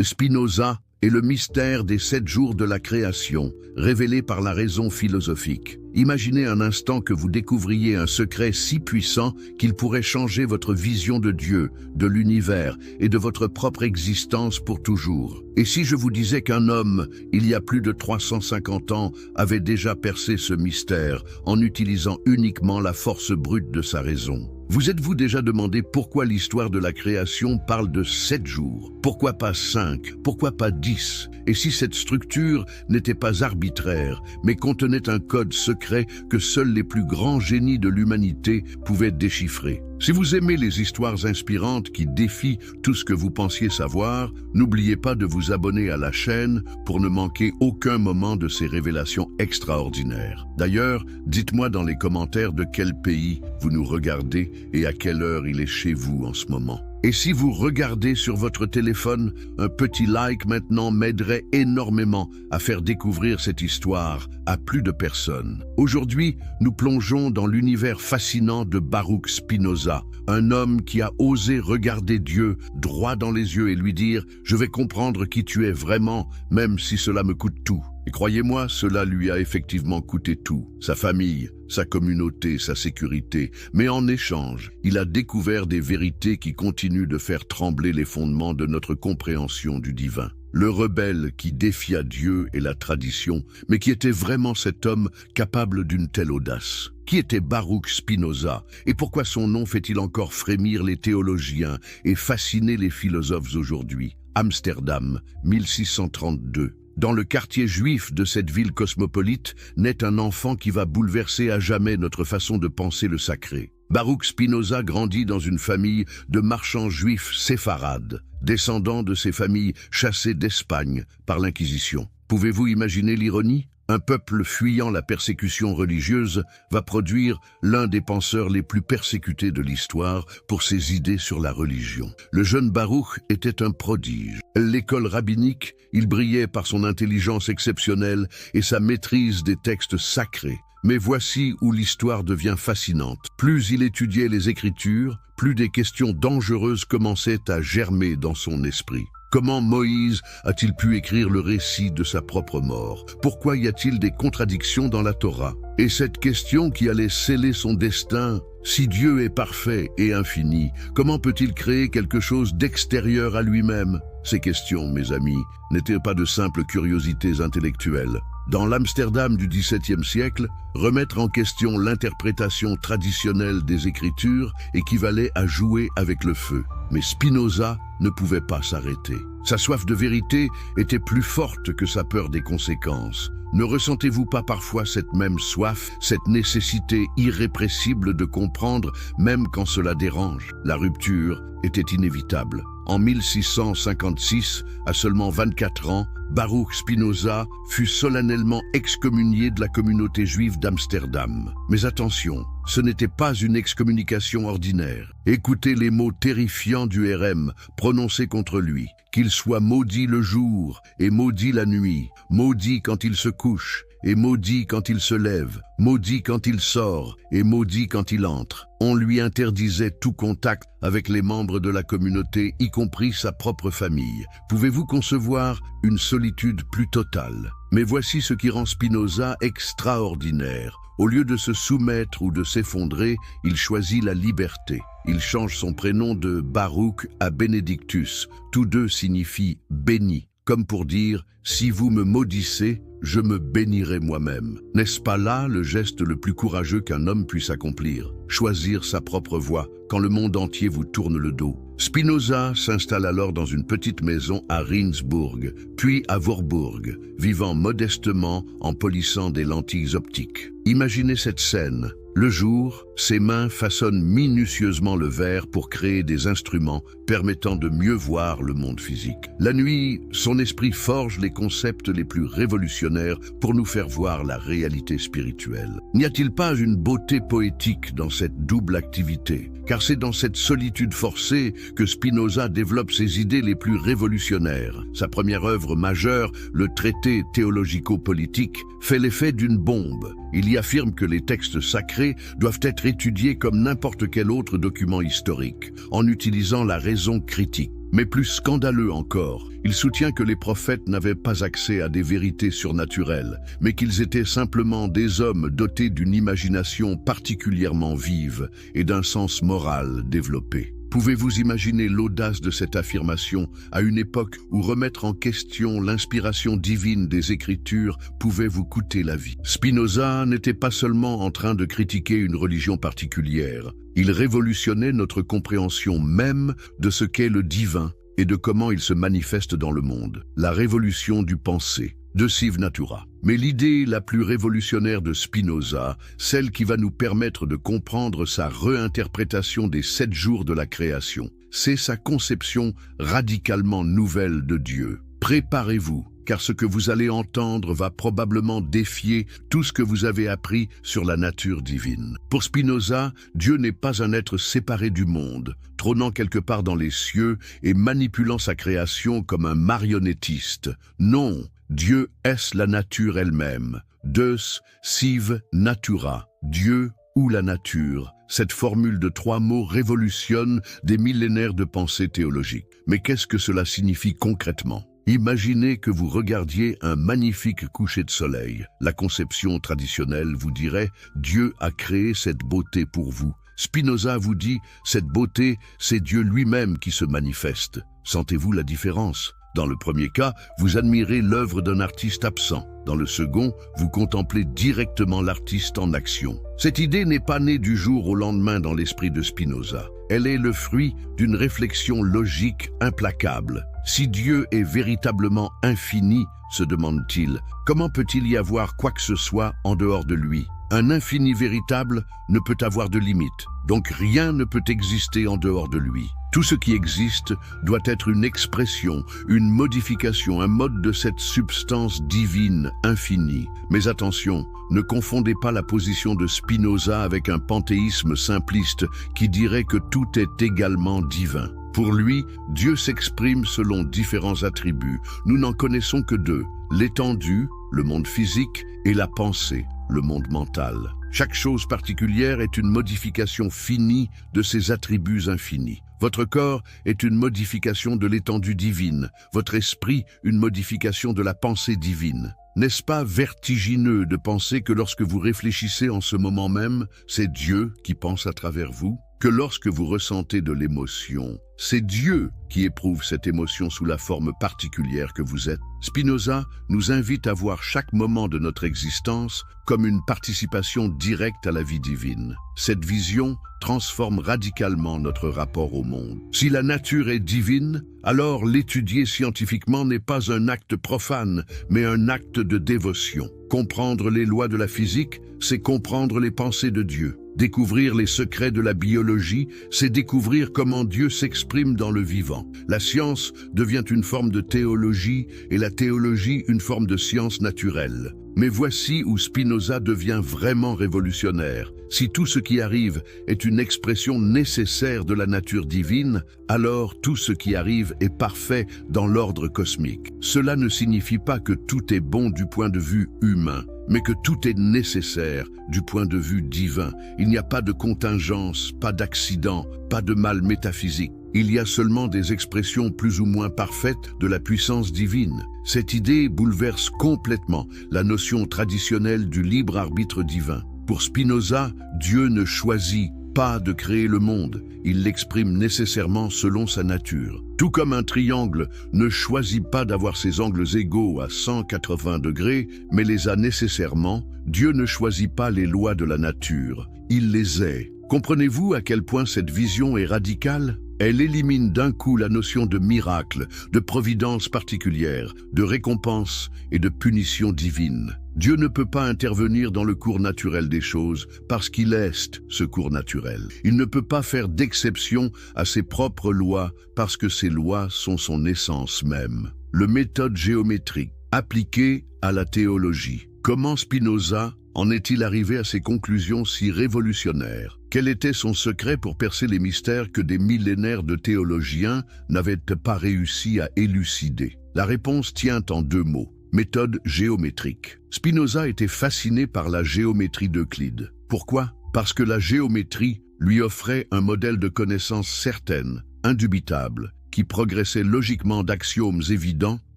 Spinoza est le mystère des 7 jours de la création, révélé par la raison philosophique. Imaginez un instant que vous découvriez un secret si puissant qu'il pourrait changer votre vision de Dieu, de l'univers et de votre propre existence pour toujours. Et si je vous disais qu'un homme, il y a plus de 350 ans, avait déjà percé ce mystère en utilisant uniquement la force brute de sa raison? Vous êtes-vous déjà demandé pourquoi l'histoire de la création parle de 7 jours? Pourquoi pas 5? Pourquoi pas 10? Et si cette structure n'était pas arbitraire, mais contenait un code secret que seuls les plus grands génies de l'humanité pouvaient déchiffrer? Si vous aimez les histoires inspirantes qui défient tout ce que vous pensiez savoir, n'oubliez pas de vous abonner à la chaîne pour ne manquer aucun moment de ces révélations extraordinaires. D'ailleurs, dites-moi dans les commentaires de quel pays vous nous regardez et à quelle heure il est chez vous en ce moment. Et si vous regardez sur votre téléphone, un petit like maintenant m'aiderait énormément à faire découvrir cette histoire à plus de personnes. Aujourd'hui, nous plongeons dans l'univers fascinant de Baruch Spinoza, un homme qui a osé regarder Dieu droit dans les yeux et lui dire « Je vais comprendre qui tu es vraiment, même si cela me coûte tout ». Et croyez-moi, cela lui a effectivement coûté tout, sa famille, sa communauté, sa sécurité. Mais en échange, il a découvert des vérités qui continuent de faire trembler les fondements de notre compréhension du divin. Le rebelle qui défia Dieu et la tradition, mais qui était vraiment cet homme capable d'une telle audace? Qui était Baruch Spinoza et pourquoi son nom fait-il encore frémir les théologiens et fasciner les philosophes aujourd'hui? Amsterdam, 1632. Dans le quartier juif de cette ville cosmopolite, naît un enfant qui va bouleverser à jamais notre façon de penser le sacré. Baruch Spinoza grandit dans une famille de marchands juifs séfarades, descendants de ces familles chassées d'Espagne par l'Inquisition. Pouvez-vous imaginer l'ironie? Un peuple fuyant la persécution religieuse va produire l'un des penseurs les plus persécutés de l'histoire pour ses idées sur la religion. Le jeune Baruch était un prodige. L'école rabbinique, il brillait par son intelligence exceptionnelle et sa maîtrise des textes sacrés. Mais voici où l'histoire devient fascinante. Plus il étudiait les Écritures, plus des questions dangereuses commençaient à germer dans son esprit. Comment Moïse a-t-il pu écrire le récit de sa propre mort? Pourquoi y a-t-il des contradictions dans la Torah? Et cette question qui allait sceller son destin, si Dieu est parfait et infini, comment peut-il créer quelque chose d'extérieur à lui-même? Ces questions, mes amis, n'étaient pas de simples curiosités intellectuelles. Dans l'Amsterdam du XVIIe siècle, remettre en question l'interprétation traditionnelle des Écritures équivalait à jouer avec le feu. Mais Spinoza ne pouvait pas s'arrêter. Sa soif de vérité était plus forte que sa peur des conséquences. Ne ressentez-vous pas parfois cette même soif, cette nécessité irrépressible de comprendre, même quand cela dérange? La rupture était inévitable. En 1656, à seulement 24 ans, Baruch Spinoza fut solennellement excommunié de la communauté juive d'Amsterdam. Mais attention, ce n'était pas une excommunication ordinaire. Écoutez les mots terrifiants du RM prononcés contre lui. Qu'il soit maudit le jour et maudit la nuit, maudit quand il se couche et maudit quand il se lève, maudit quand il sort et maudit quand il entre. On lui interdisait tout contact avec les membres de la communauté, y compris sa propre famille. Pouvez-vous concevoir une solitude plus totale? Mais voici ce qui rend Spinoza extraordinaire. Au lieu de se soumettre ou de s'effondrer, il choisit la liberté. Il change son prénom de Baruch à Benedictus. Tous deux signifient « béni », comme pour dire « si vous me maudissez, je me bénirai moi-même ». N'est-ce pas là le geste le plus courageux qu'un homme puisse accomplir? Choisir sa propre voie quand le monde entier vous tourne le dos. Spinoza s'installe alors dans une petite maison à Rindsbourg, puis à Voorburg, vivant modestement en polissant des lentilles optiques. Imaginez cette scène. Le jour, ses mains façonnent minutieusement le verre pour créer des instruments permettant de mieux voir le monde physique. La nuit, son esprit forge les concepts les plus révolutionnaires pour nous faire voir la réalité spirituelle. N'y a-t-il pas une beauté poétique dans cette double activité? Car c'est dans cette solitude forcée que Spinoza développe ses idées les plus révolutionnaires. Sa première œuvre majeure, le traité théologico-politique, fait l'effet d'une bombe. Il y affirme que les textes sacrés doivent être étudiés comme n'importe quel autre document historique, en utilisant la raison critique. Mais plus scandaleux encore, il soutient que les prophètes n'avaient pas accès à des vérités surnaturelles, mais qu'ils étaient simplement des hommes dotés d'une imagination particulièrement vive et d'un sens moral développé. Pouvez-vous imaginer l'audace de cette affirmation à une époque où remettre en question l'inspiration divine des Écritures pouvait vous coûter la vie? Spinoza n'était pas seulement en train de critiquer une religion particulière, il révolutionnait notre compréhension même de ce qu'est le divin et de comment il se manifeste dans le monde. La révolution du penser, de Sive Natura. Mais l'idée la plus révolutionnaire de Spinoza, celle qui va nous permettre de comprendre sa réinterprétation des 7 jours de la création, c'est sa conception radicalement nouvelle de Dieu. Préparez-vous, car ce que vous allez entendre va probablement défier tout ce que vous avez appris sur la nature divine. Pour Spinoza, Dieu n'est pas un être séparé du monde, trônant quelque part dans les cieux et manipulant sa création comme un marionnettiste. Non, Dieu est la nature elle-même. Deus sive natura, Dieu ou la nature. Cette formule de 3 mots révolutionne des millénaires de pensée théologique. Mais qu'est-ce que cela signifie concrètement? Imaginez que vous regardiez un magnifique coucher de soleil. La conception traditionnelle vous dirait « Dieu a créé cette beauté pour vous ». Spinoza vous dit « Cette beauté, c'est Dieu lui-même qui se manifeste ». Sentez-vous la différence? Dans le premier cas, vous admirez l'œuvre d'un artiste absent. Dans le second, vous contemplez directement l'artiste en action. Cette idée n'est pas née du jour au lendemain dans l'esprit de Spinoza. Elle est le fruit d'une réflexion logique implacable. Si Dieu est véritablement infini, se demande-t-il, comment peut-il y avoir quoi que ce soit en dehors de lui? Un infini véritable ne peut avoir de limite, donc rien ne peut exister en dehors de lui. Tout ce qui existe doit être une expression, une modification, un mode de cette substance divine infinie. Mais attention, ne confondez pas la position de Spinoza avec un panthéisme simpliste qui dirait que tout est également divin. Pour lui, Dieu s'exprime selon différents attributs. Nous n'en connaissons que 2, l'étendue, le monde physique, et la pensée, le monde mental. Chaque chose particulière est une modification finie de ses attributs infinis. Votre corps est une modification de l'étendue divine, votre esprit une modification de la pensée divine. N'est-ce pas vertigineux de penser que lorsque vous réfléchissez en ce moment même, c'est Dieu qui pense à travers vous? Que lorsque vous ressentez de l'émotion, c'est Dieu qui éprouve cette émotion sous la forme particulière que vous êtes? Spinoza nous invite à voir chaque moment de notre existence comme une participation directe à la vie divine. Cette vision transforme radicalement notre rapport au monde. Si la nature est divine, alors l'étudier scientifiquement n'est pas un acte profane, mais un acte de dévotion. Comprendre les lois de la physique, c'est comprendre les pensées de Dieu. Découvrir les secrets de la biologie, c'est découvrir comment Dieu s'exprime dans le vivant. La science devient une forme de théologie et la théologie une forme de science naturelle. Mais voici où Spinoza devient vraiment révolutionnaire. Si tout ce qui arrive est une expression nécessaire de la nature divine, alors tout ce qui arrive est parfait dans l'ordre cosmique. Cela ne signifie pas que tout est bon du point de vue humain, mais que tout est nécessaire du point de vue divin. Il n'y a pas de contingence, pas d'accident, pas de mal métaphysique. Il y a seulement des expressions plus ou moins parfaites de la puissance divine. Cette idée bouleverse complètement la notion traditionnelle du libre arbitre divin. Pour Spinoza, Dieu ne choisit pas de créer le monde, il l'exprime nécessairement selon sa nature. Tout comme un triangle ne choisit pas d'avoir ses angles égaux à 180 degrés, mais les a nécessairement, Dieu ne choisit pas les lois de la nature, il les est. Comprenez-vous à quel point cette vision est radicale? Elle élimine d'un coup la notion de miracle, de providence particulière, de récompense et de punition divine. Dieu ne peut pas intervenir dans le cours naturel des choses parce qu'il est ce cours naturel. Il ne peut pas faire d'exception à ses propres lois parce que ces lois sont son essence même. Le méthode géométrique appliquée à la théologie. Comment Spinoza en est-il arrivé à ces conclusions si révolutionnaires? Quel était son secret pour percer les mystères que des millénaires de théologiens n'avaient pas réussi à élucider? La réponse tient en 2 mots. Méthode géométrique. Spinoza était fasciné par la géométrie d'Euclide. Pourquoi? Parce que la géométrie lui offrait un modèle de connaissance certaine, indubitable, qui progressait logiquement d'axiomes évidents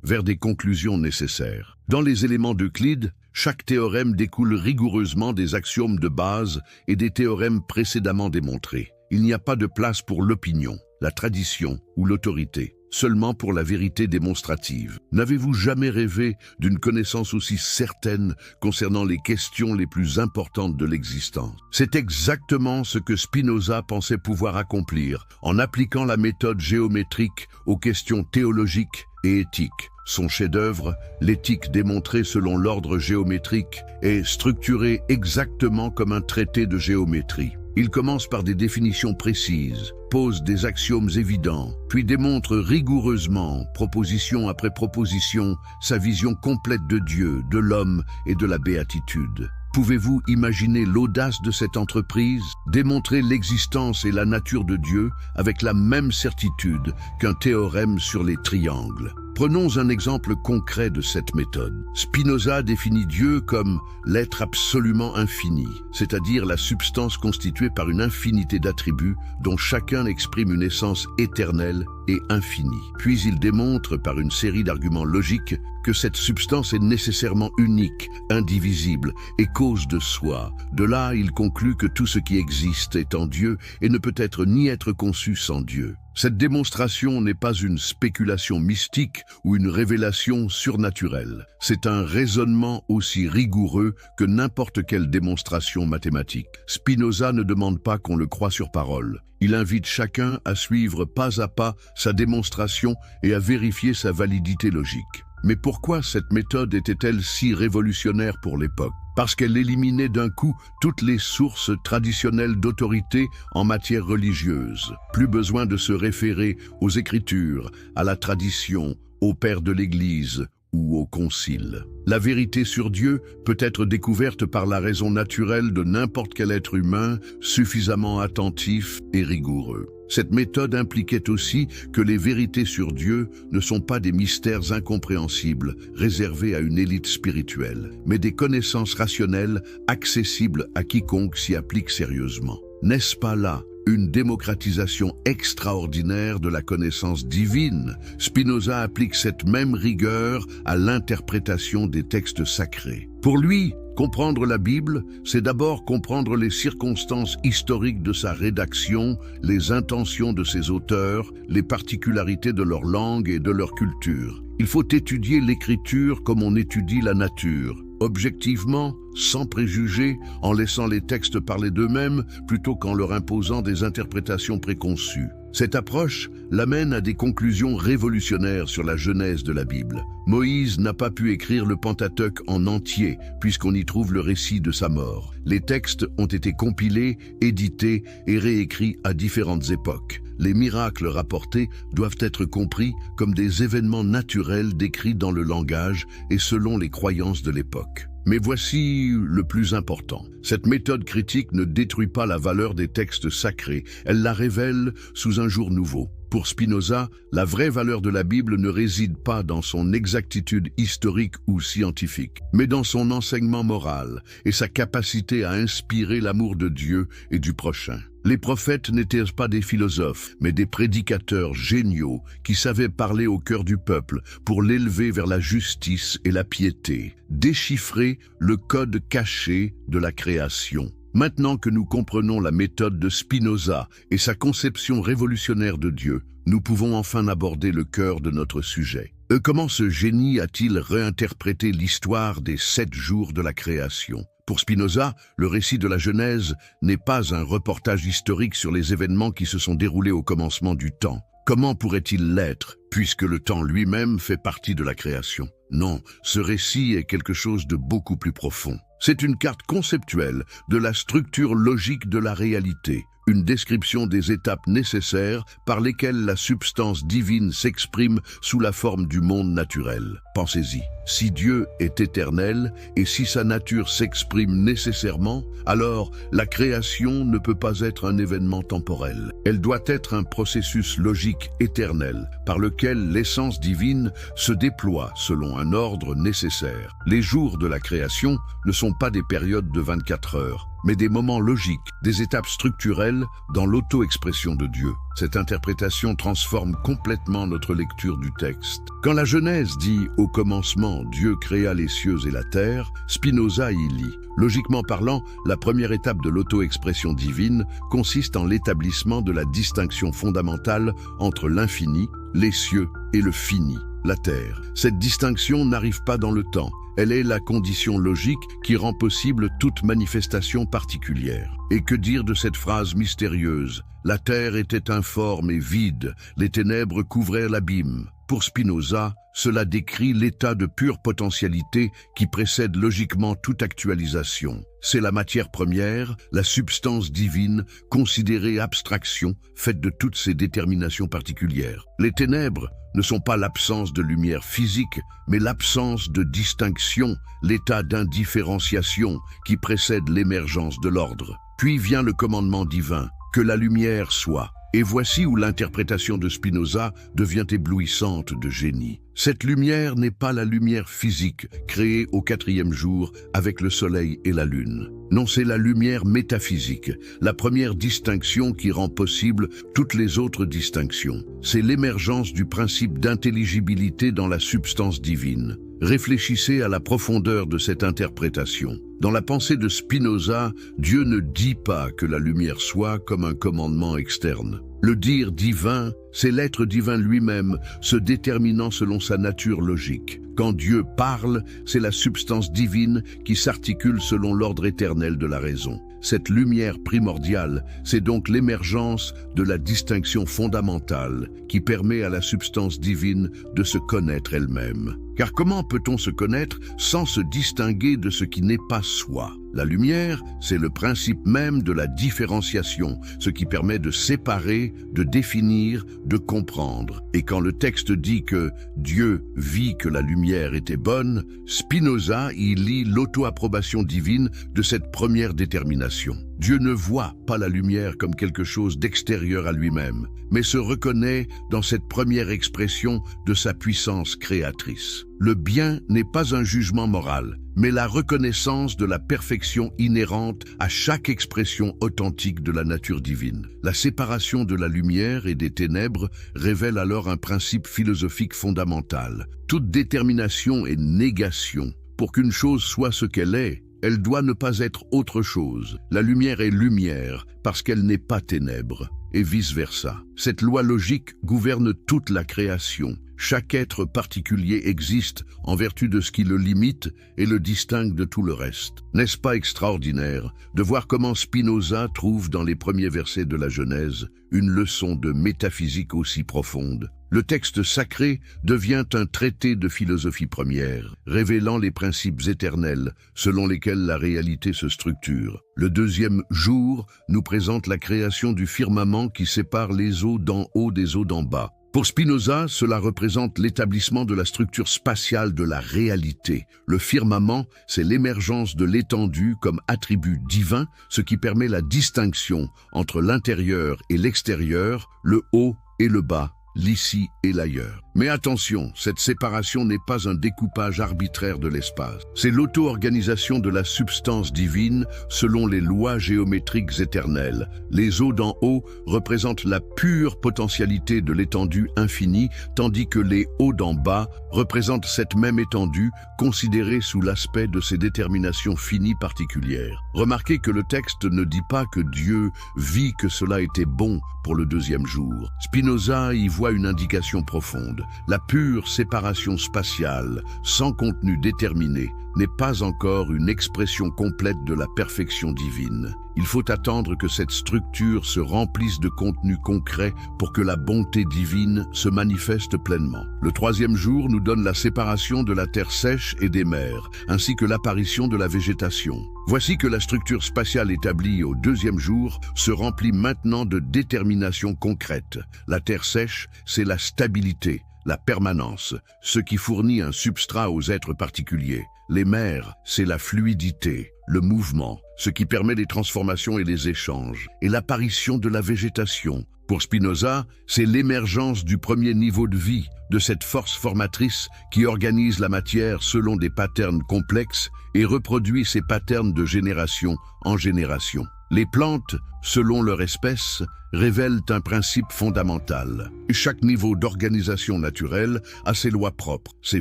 vers des conclusions nécessaires. Dans les éléments d'Euclide, chaque théorème découle rigoureusement des axiomes de base et des théorèmes précédemment démontrés. Il n'y a pas de place pour l'opinion, la tradition ou l'autorité, seulement pour la vérité démonstrative. N'avez-vous jamais rêvé d'une connaissance aussi certaine concernant les questions les plus importantes de l'existence? C'est exactement ce que Spinoza pensait pouvoir accomplir en appliquant la méthode géométrique aux questions théologiques et éthiques. Son chef-d'œuvre, l'éthique démontrée selon l'ordre géométrique, est structuré exactement comme un traité de géométrie. Il commence par des définitions précises, pose des axiomes évidents, puis démontre rigoureusement, proposition après proposition, sa vision complète de Dieu, de l'homme et de la béatitude. Pouvez-vous imaginer l'audace de cette entreprise? Démontrer l'existence et la nature de Dieu avec la même certitude qu'un théorème sur les triangles. Prenons un exemple concret de cette méthode. Spinoza définit Dieu comme l'être absolument infini, c'est-à-dire la substance constituée par une infinité d'attributs dont chacun exprime une essence éternelle et infinie. Puis il démontre par une série d'arguments logiques que cette substance est nécessairement unique, indivisible et cause de soi. De là, il conclut que tout ce qui existe est en Dieu et ne peut être ni être conçu sans Dieu. Cette démonstration n'est pas une spéculation mystique ou une révélation surnaturelle. C'est un raisonnement aussi rigoureux que n'importe quelle démonstration mathématique. Spinoza ne demande pas qu'on le croie sur parole. Il invite chacun à suivre pas à pas sa démonstration et à vérifier sa validité logique. Mais pourquoi cette méthode était-elle si révolutionnaire pour l'époque? Parce qu'elle éliminait d'un coup toutes les sources traditionnelles d'autorité en matière religieuse. Plus besoin de se référer aux Écritures, à la tradition, aux pères de l'Église ou au concile. La vérité sur Dieu peut être découverte par la raison naturelle de n'importe quel être humain suffisamment attentif et rigoureux. Cette méthode impliquait aussi que les vérités sur Dieu ne sont pas des mystères incompréhensibles réservés à une élite spirituelle, mais des connaissances rationnelles accessibles à quiconque s'y applique sérieusement. N'est-ce pas là une démocratisation extraordinaire de la connaissance divine? Spinoza applique cette même rigueur à l'interprétation des textes sacrés. Pour lui, comprendre la Bible, c'est d'abord comprendre les circonstances historiques de sa rédaction, les intentions de ses auteurs, les particularités de leur langue et de leur culture. Il faut étudier l'écriture comme on étudie la nature, objectivement, sans préjugés, en laissant les textes parler d'eux-mêmes plutôt qu'en leur imposant des interprétations préconçues. Cette approche l'amène à des conclusions révolutionnaires sur la genèse de la Bible. Moïse n'a pas pu écrire le Pentateuque en entier, puisqu'on y trouve le récit de sa mort. Les textes ont été compilés, édités et réécrits à différentes époques. Les miracles rapportés doivent être compris comme des événements naturels décrits dans le langage et selon les croyances de l'époque. Mais voici le plus important. Cette méthode critique ne détruit pas la valeur des textes sacrés, elle la révèle sous un jour nouveau. Pour Spinoza, la vraie valeur de la Bible ne réside pas dans son exactitude historique ou scientifique, mais dans son enseignement moral et sa capacité à inspirer l'amour de Dieu et du prochain. Les prophètes n'étaient pas des philosophes, mais des prédicateurs géniaux qui savaient parler au cœur du peuple pour l'élever vers la justice et la piété, déchiffrer le code caché de la création. Maintenant que nous comprenons la méthode de Spinoza et sa conception révolutionnaire de Dieu, nous pouvons enfin aborder le cœur de notre sujet. Comment ce génie a-t-il réinterprété l'histoire des 7 jours de la création? Pour Spinoza, le récit de la Genèse n'est pas un reportage historique sur les événements qui se sont déroulés au commencement du temps. Comment pourrait-il l'être, puisque le temps lui-même fait partie de la création? Non, ce récit est quelque chose de beaucoup plus profond. C'est une carte conceptuelle de la structure logique de la réalité, une description des étapes nécessaires par lesquelles la substance divine s'exprime sous la forme du monde naturel. Pensez-y, si Dieu est éternel et si sa nature s'exprime nécessairement, alors la création ne peut pas être un événement temporel. Elle doit être un processus logique éternel par lequel l'essence divine se déploie selon un ordre nécessaire. Les jours de la création ne sont pas des périodes de 24 heures, mais des moments logiques, des étapes structurelles dans l'auto-expression de Dieu. Cette interprétation transforme complètement notre lecture du texte. Quand la Genèse dit « Au commencement, Dieu créa les cieux et la terre », Spinoza y lit. Logiquement parlant, la première étape de l'auto-expression divine consiste en l'établissement de la distinction fondamentale entre l'infini, les cieux et le fini, la terre. Cette distinction n'arrive pas dans le temps. Elle est la condition logique qui rend possible toute manifestation particulière. Et que dire de cette phrase mystérieuse ? La terre était informe et vide, les ténèbres couvraient l'abîme. Pour Spinoza, cela décrit l'état de pure potentialité qui précède logiquement toute actualisation. C'est la matière première, la substance divine, considérée abstraction, faite de toutes ses déterminations particulières. Les ténèbres ne sont pas l'absence de lumière physique, mais l'absence de distinction, l'état d'indifférenciation qui précède l'émergence de l'ordre. Puis vient le commandement divin, que la lumière soit. Et voici où l'interprétation de Spinoza devient éblouissante de génie. Cette lumière n'est pas la lumière physique, créée au 4e jour avec le soleil et la lune. Non, c'est la lumière métaphysique, la première distinction qui rend possible toutes les autres distinctions. C'est l'émergence du principe d'intelligibilité dans la substance divine. Réfléchissez à la profondeur de cette interprétation. Dans la pensée de Spinoza, Dieu ne dit pas que la lumière soit comme un commandement externe. Le dire divin, c'est l'être divin lui-même, se déterminant selon sa nature logique. Quand Dieu parle, c'est la substance divine qui s'articule selon l'ordre éternel de la raison. Cette lumière primordiale, c'est donc l'émergence de la distinction fondamentale qui permet à la substance divine de se connaître elle-même. Car comment peut-on se connaître sans se distinguer de ce qui n'est pas soi ? La lumière, c'est le principe même de la différenciation, ce qui permet de séparer, de définir, de comprendre. Et quand le texte dit que Dieu vit que la lumière était bonne, Spinoza y lit l'auto-approbation divine de cette première détermination. Dieu ne voit pas la lumière comme quelque chose d'extérieur à lui-même, mais se reconnaît dans cette première expression de sa puissance créatrice. Le bien n'est pas un jugement moral, mais la reconnaissance de la perfection inhérente à chaque expression authentique de la nature divine. La séparation de la lumière et des ténèbres révèle alors un principe philosophique fondamental. Toute détermination est négation. Pour qu'une chose soit ce qu'elle est, elle doit ne pas être autre chose. La lumière est lumière parce qu'elle n'est pas ténèbres, et vice-versa. Cette loi logique gouverne toute la création. Chaque être particulier existe en vertu de ce qui le limite et le distingue de tout le reste. N'est-ce pas extraordinaire de voir comment Spinoza trouve dans les premiers versets de la Genèse une leçon de métaphysique aussi profonde? Le texte sacré devient un traité de philosophie première, révélant les principes éternels selon lesquels la réalité se structure. Le 2e jour nous présente la création du firmament qui sépare les eaux d'en haut des eaux d'en bas. Pour Spinoza, cela représente l'établissement de la structure spatiale de la réalité. Le firmament, c'est l'émergence de l'étendue comme attribut divin, ce qui permet la distinction entre l'intérieur et l'extérieur, le haut et le bas, l'ici et l'ailleurs. Mais attention, cette séparation n'est pas un découpage arbitraire de l'espace. C'est l'auto-organisation de la substance divine selon les lois géométriques éternelles. Les eaux d'en haut représentent la pure potentialité de l'étendue infinie, tandis que les eaux d'en bas représentent cette même étendue considérée sous l'aspect de ses déterminations finies particulières. Remarquez que le texte ne dit pas que Dieu vit que cela était bon pour le 2e jour. Spinoza y voit une indication profonde. La pure séparation spatiale, sans contenu déterminé, n'est pas encore une expression complète de la perfection divine. Il faut attendre que cette structure se remplisse de contenu concret pour que la bonté divine se manifeste pleinement. Le 3e jour nous donne la séparation de la terre sèche et des mers, ainsi que l'apparition de la végétation. Voici que la structure spatiale établie au 2e jour se remplit maintenant de déterminations concrètes. La terre sèche, c'est la stabilité, la permanence, ce qui fournit un substrat aux êtres particuliers. Les mers, c'est la fluidité, le mouvement, ce qui permet les transformations et les échanges, et l'apparition de la végétation. Pour Spinoza, c'est l'émergence du premier niveau de vie, de cette force formatrice qui organise la matière selon des patterns complexes et reproduit ces patterns de génération en génération. Les plantes, selon leur espèce, révèlent un principe fondamental. Chaque niveau d'organisation naturelle a ses lois propres, ses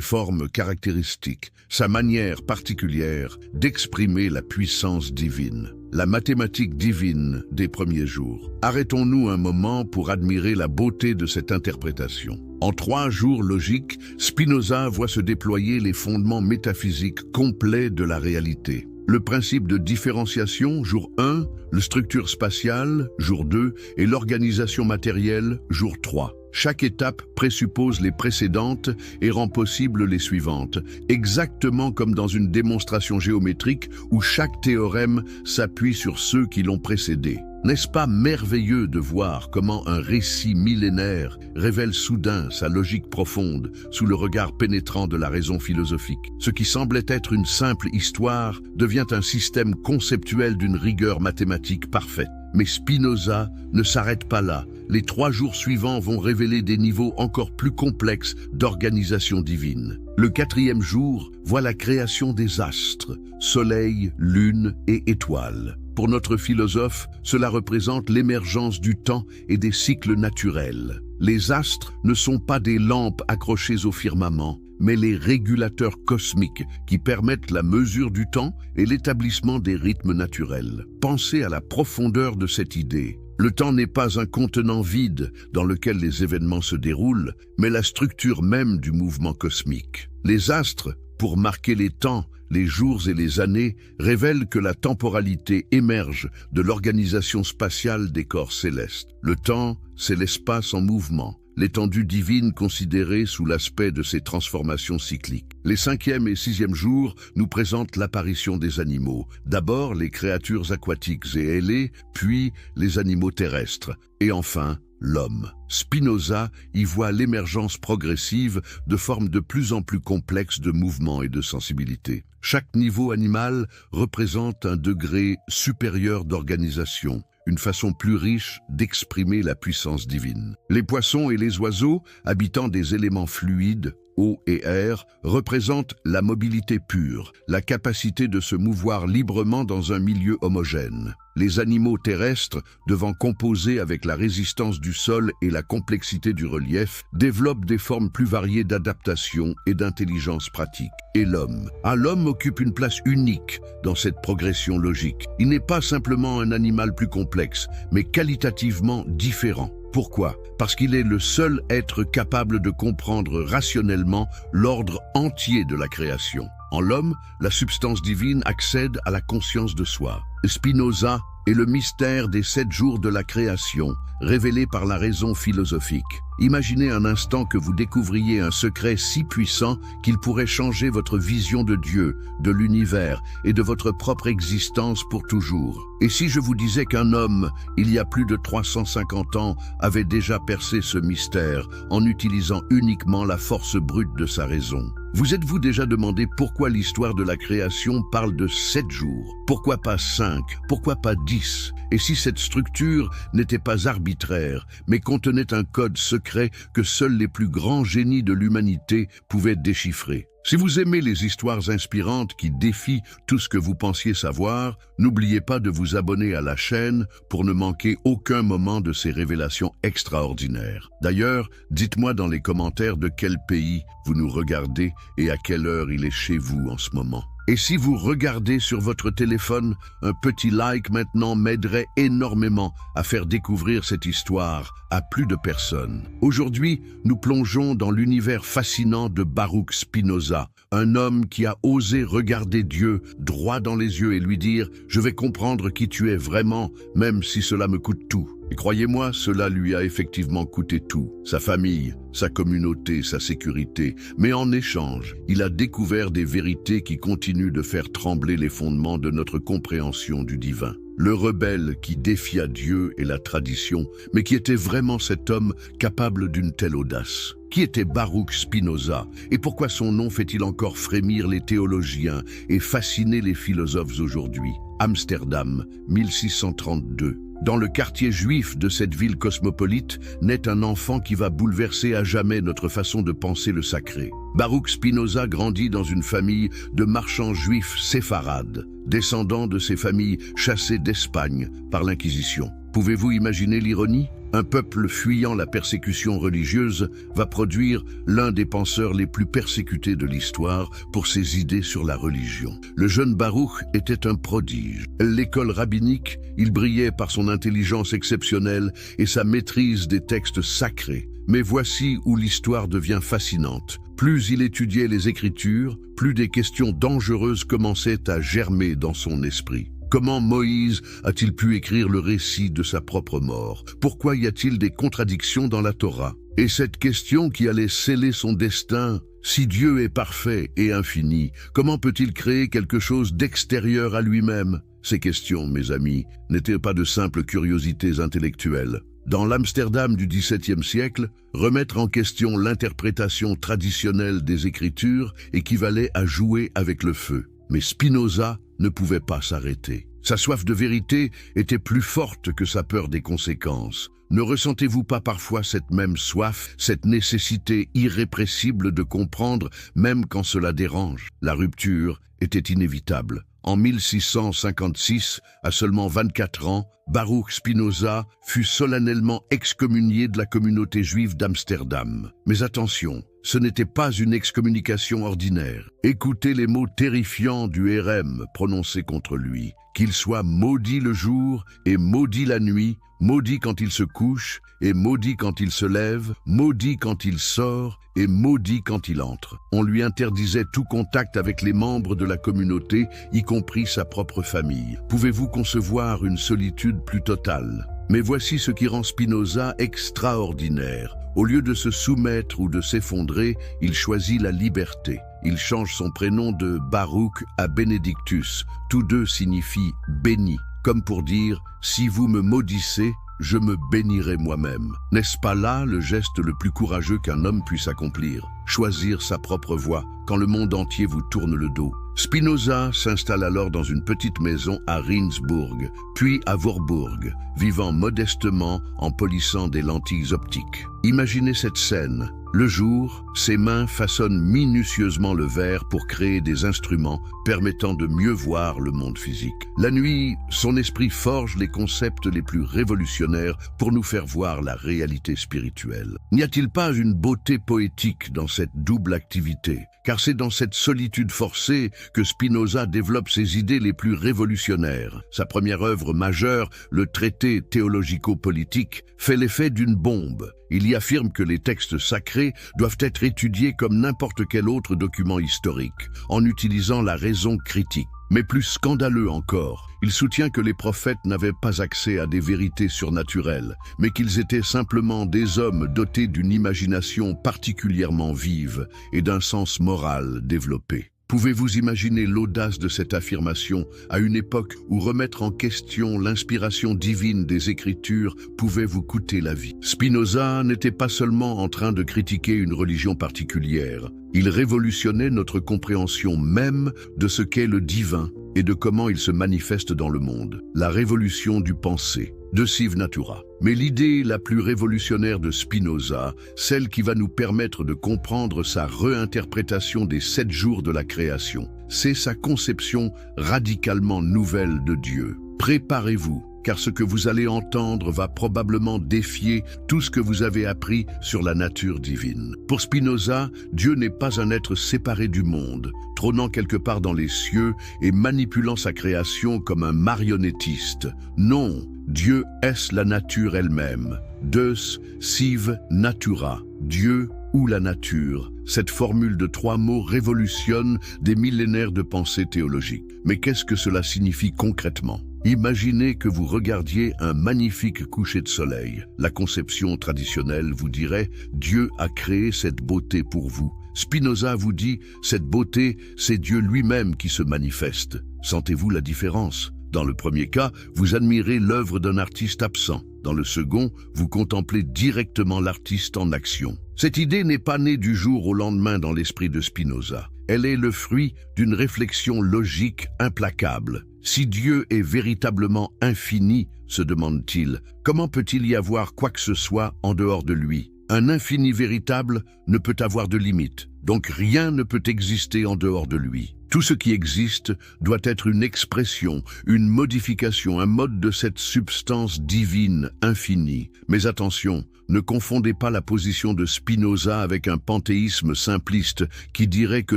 formes caractéristiques, sa manière particulière d'exprimer la puissance divine. La mathématique divine des premiers jours. Arrêtons-nous un moment pour admirer la beauté de cette interprétation. En 3 jours logiques, Spinoza voit se déployer les fondements métaphysiques complets de la réalité. Le principe de différenciation, jour 1, la structure spatiale, jour 2, et l'organisation matérielle, jour 3. Chaque étape présuppose les précédentes et rend possible les suivantes, exactement comme dans une démonstration géométrique où chaque théorème s'appuie sur ceux qui l'ont précédé. N'est-ce pas merveilleux de voir comment un récit millénaire révèle soudain sa logique profonde sous le regard pénétrant de la raison philosophique? Ce qui semblait être une simple histoire devient un système conceptuel d'une rigueur mathématique parfaite. Mais Spinoza ne s'arrête pas là. Les 3 jours suivants vont révéler des niveaux encore plus complexes d'organisation divine. Le 4e jour voit la création des astres, soleil, lune et étoiles. Pour notre philosophe, cela représente l'émergence du temps et des cycles naturels. Les astres ne sont pas des lampes accrochées au firmament, mais les régulateurs cosmiques qui permettent la mesure du temps et l'établissement des rythmes naturels. Pensez à la profondeur de cette idée. Le temps n'est pas un contenant vide dans lequel les événements se déroulent, mais la structure même du mouvement cosmique. Les astres, pour marquer les temps, les jours et les années, révèlent que la temporalité émerge de l'organisation spatiale des corps célestes. Le temps, c'est l'espace en mouvement, l'étendue divine considérée sous l'aspect de ces transformations cycliques. Les 5e et 6e jours nous présentent l'apparition des animaux. D'abord les créatures aquatiques et ailées, puis les animaux terrestres, et enfin l'homme. Spinoza y voit l'émergence progressive de formes de plus en plus complexes de mouvement et de sensibilité. Chaque niveau animal représente un degré supérieur d'organisation, une façon plus riche d'exprimer la puissance divine. Les poissons et les oiseaux, habitant des éléments fluides, eau et air, représentent la mobilité pure, la capacité de se mouvoir librement dans un milieu homogène. Les animaux terrestres, devant composer avec la résistance du sol et la complexité du relief, développent des formes plus variées d'adaptation et d'intelligence pratique. Et l'homme occupe une place unique dans cette progression logique. Il n'est pas simplement un animal plus complexe, mais qualitativement différent. Pourquoi? Parce qu'il est le seul être capable de comprendre rationnellement l'ordre entier de la création. En l'homme, la substance divine accède à la conscience de soi. Spinoza est le mystère des 7 jours de la création, révélé par la raison philosophique. Imaginez un instant que vous découvriez un secret si puissant qu'il pourrait changer votre vision de Dieu, de l'univers et de votre propre existence pour toujours. Et si je vous disais qu'un homme, il y a plus de 350 ans, avait déjà percé ce mystère en utilisant uniquement la force brute de sa raison? Vous êtes-vous déjà demandé pourquoi l'histoire de la création parle de 7 jours? Pourquoi pas 5? Pourquoi pas 10? Et si cette structure n'était pas arbitraire, mais contenait un code secret que seuls les plus grands génies de l'humanité pouvaient déchiffrer? Si vous aimez les histoires inspirantes qui défient tout ce que vous pensiez savoir, n'oubliez pas de vous abonner à la chaîne pour ne manquer aucun moment de ces révélations extraordinaires. D'ailleurs, dites-moi dans les commentaires de quel pays vous nous regardez et à quelle heure il est chez vous en ce moment. Et si vous regardez sur votre téléphone, un petit like maintenant m'aiderait énormément à faire découvrir cette histoire à plus de personnes. Aujourd'hui, nous plongeons dans l'univers fascinant de Baruch Spinoza, un homme qui a osé regarder Dieu droit dans les yeux et lui dire « Je vais comprendre qui tu es vraiment, même si cela me coûte tout ». Et croyez-moi, cela lui a effectivement coûté tout, sa famille, sa communauté, sa sécurité. Mais en échange, il a découvert des vérités qui continuent de faire trembler les fondements de notre compréhension du divin. le rebelle qui défia Dieu et la tradition, mais qui était vraiment cet homme capable d'une telle audace? Qui était Baruch Spinoza et pourquoi son nom fait-il encore frémir les théologiens et fasciner les philosophes aujourd'hui? Amsterdam, 1632. Dans le quartier juif de cette ville cosmopolite, naît un enfant qui va bouleverser à jamais notre façon de penser le sacré. Baruch Spinoza grandit dans une famille de marchands juifs séfarades, descendants de ces familles chassées d'Espagne par l'Inquisition. Pouvez-vous imaginer l'ironie? Un peuple fuyant la persécution religieuse va produire l'un des penseurs les plus persécutés de l'histoire pour ses idées sur la religion. Le jeune Baruch était un prodige. L'école rabbinique, il brillait par son intelligence exceptionnelle et sa maîtrise des textes sacrés. Mais voici où l'histoire devient fascinante. Plus il étudiait les Écritures, plus des questions dangereuses commençaient à germer dans son esprit. Comment Moïse a-t-il pu écrire le récit de sa propre mort? Pourquoi y a-t-il des contradictions dans la Torah? Et cette question qui allait sceller son destin, si Dieu est parfait et infini, comment peut-il créer quelque chose d'extérieur à lui-même? Ces questions, mes amis, n'étaient pas de simples curiosités intellectuelles. Dans l'Amsterdam du XVIIe siècle, remettre en question l'interprétation traditionnelle des Écritures équivalait à jouer avec le feu. Mais Spinoza ne pouvait pas s'arrêter. Sa soif de vérité était plus forte que sa peur des conséquences. Ne ressentez-vous pas parfois cette même soif, cette nécessité irrépressible de comprendre, même quand cela dérange? La rupture était inévitable. En 1656, à seulement 24 ans, Baruch Spinoza fut solennellement excommunié de la communauté juive d'Amsterdam. Mais attention, ce n'était pas une excommunication ordinaire. Écoutez les mots terrifiants du RM prononcés contre lui. Qu'il soit maudit le jour et maudit la nuit, maudit quand il se couche et maudit quand il se lève, maudit quand il sort et maudit quand il entre. On lui interdisait tout contact avec les membres de la communauté, y compris sa propre famille. Pouvez-vous concevoir une solitude plus totale? Mais voici ce qui rend Spinoza extraordinaire. Au lieu de se soumettre ou de s'effondrer, il choisit la liberté. Il change son prénom de Baruch à Benedictus. Tous deux signifient « béni », comme pour dire « si vous me maudissez, je me bénirai moi-même ». N'est-ce pas là le geste le plus courageux qu'un homme puisse accomplir? Choisir sa propre voie quand le monde entier vous tourne le dos. Spinoza s'installe alors dans une petite maison à Rindsburg, puis à Voorburg, vivant modestement en polissant des lentilles optiques. Imaginez cette scène. Le jour, ses mains façonnent minutieusement le verre pour créer des instruments permettant de mieux voir le monde physique. La nuit, son esprit forge les concepts les plus révolutionnaires pour nous faire voir la réalité spirituelle. N'y a-t-il pas une beauté poétique dans cette double activité? Car c'est dans cette solitude forcée que Spinoza développe ses idées les plus révolutionnaires. Sa première œuvre majeure, le traité théologico-politique, fait l'effet d'une bombe. Il y affirme que les textes sacrés doivent être étudiés comme n'importe quel autre document historique, en utilisant la raison critique. Mais plus scandaleux encore, il soutient que les prophètes n'avaient pas accès à des vérités surnaturelles, mais qu'ils étaient simplement des hommes dotés d'une imagination particulièrement vive et d'un sens moral développé. Pouvez-vous imaginer l'audace de cette affirmation à une époque où remettre en question l'inspiration divine des Écritures pouvait vous coûter la vie? Spinoza n'était pas seulement en train de critiquer une religion particulière, il révolutionnait notre compréhension même de ce qu'est le divin et de comment il se manifeste dans le monde. La révolution du penser, de Sive Natura. Mais l'idée la plus révolutionnaire de Spinoza, celle qui va nous permettre de comprendre sa réinterprétation des 7 jours de la création, c'est sa conception radicalement nouvelle de Dieu. Préparez-vous, car ce que vous allez entendre va probablement défier tout ce que vous avez appris sur la nature divine. Pour Spinoza, Dieu n'est pas un être séparé du monde, trônant quelque part dans les cieux et manipulant sa création comme un marionnettiste. Non, Dieu est la nature elle-même. Deus sive natura, Dieu ou la nature. Cette formule de 3 mots révolutionne des millénaires de pensée théologique. Mais qu'est-ce que cela signifie concrètement? Imaginez que vous regardiez un magnifique coucher de soleil. La conception traditionnelle vous dirait « Dieu a créé cette beauté pour vous ». Spinoza vous dit « Cette beauté, c'est Dieu lui-même qui se manifeste ». Sentez-vous la différence? Dans le premier cas, vous admirez l'œuvre d'un artiste absent. Dans le second, vous contemplez directement l'artiste en action. Cette idée n'est pas née du jour au lendemain dans l'esprit de Spinoza. Elle est le fruit d'une réflexion logique implacable. Si Dieu est véritablement infini, se demande-t-il, comment peut-il y avoir quoi que ce soit en dehors de lui? Un infini véritable ne peut avoir de limite, donc rien ne peut exister en dehors de lui. Tout ce qui existe doit être une expression, une modification, un mode de cette substance divine infinie. Mais attention, ne confondez pas la position de Spinoza avec un panthéisme simpliste qui dirait que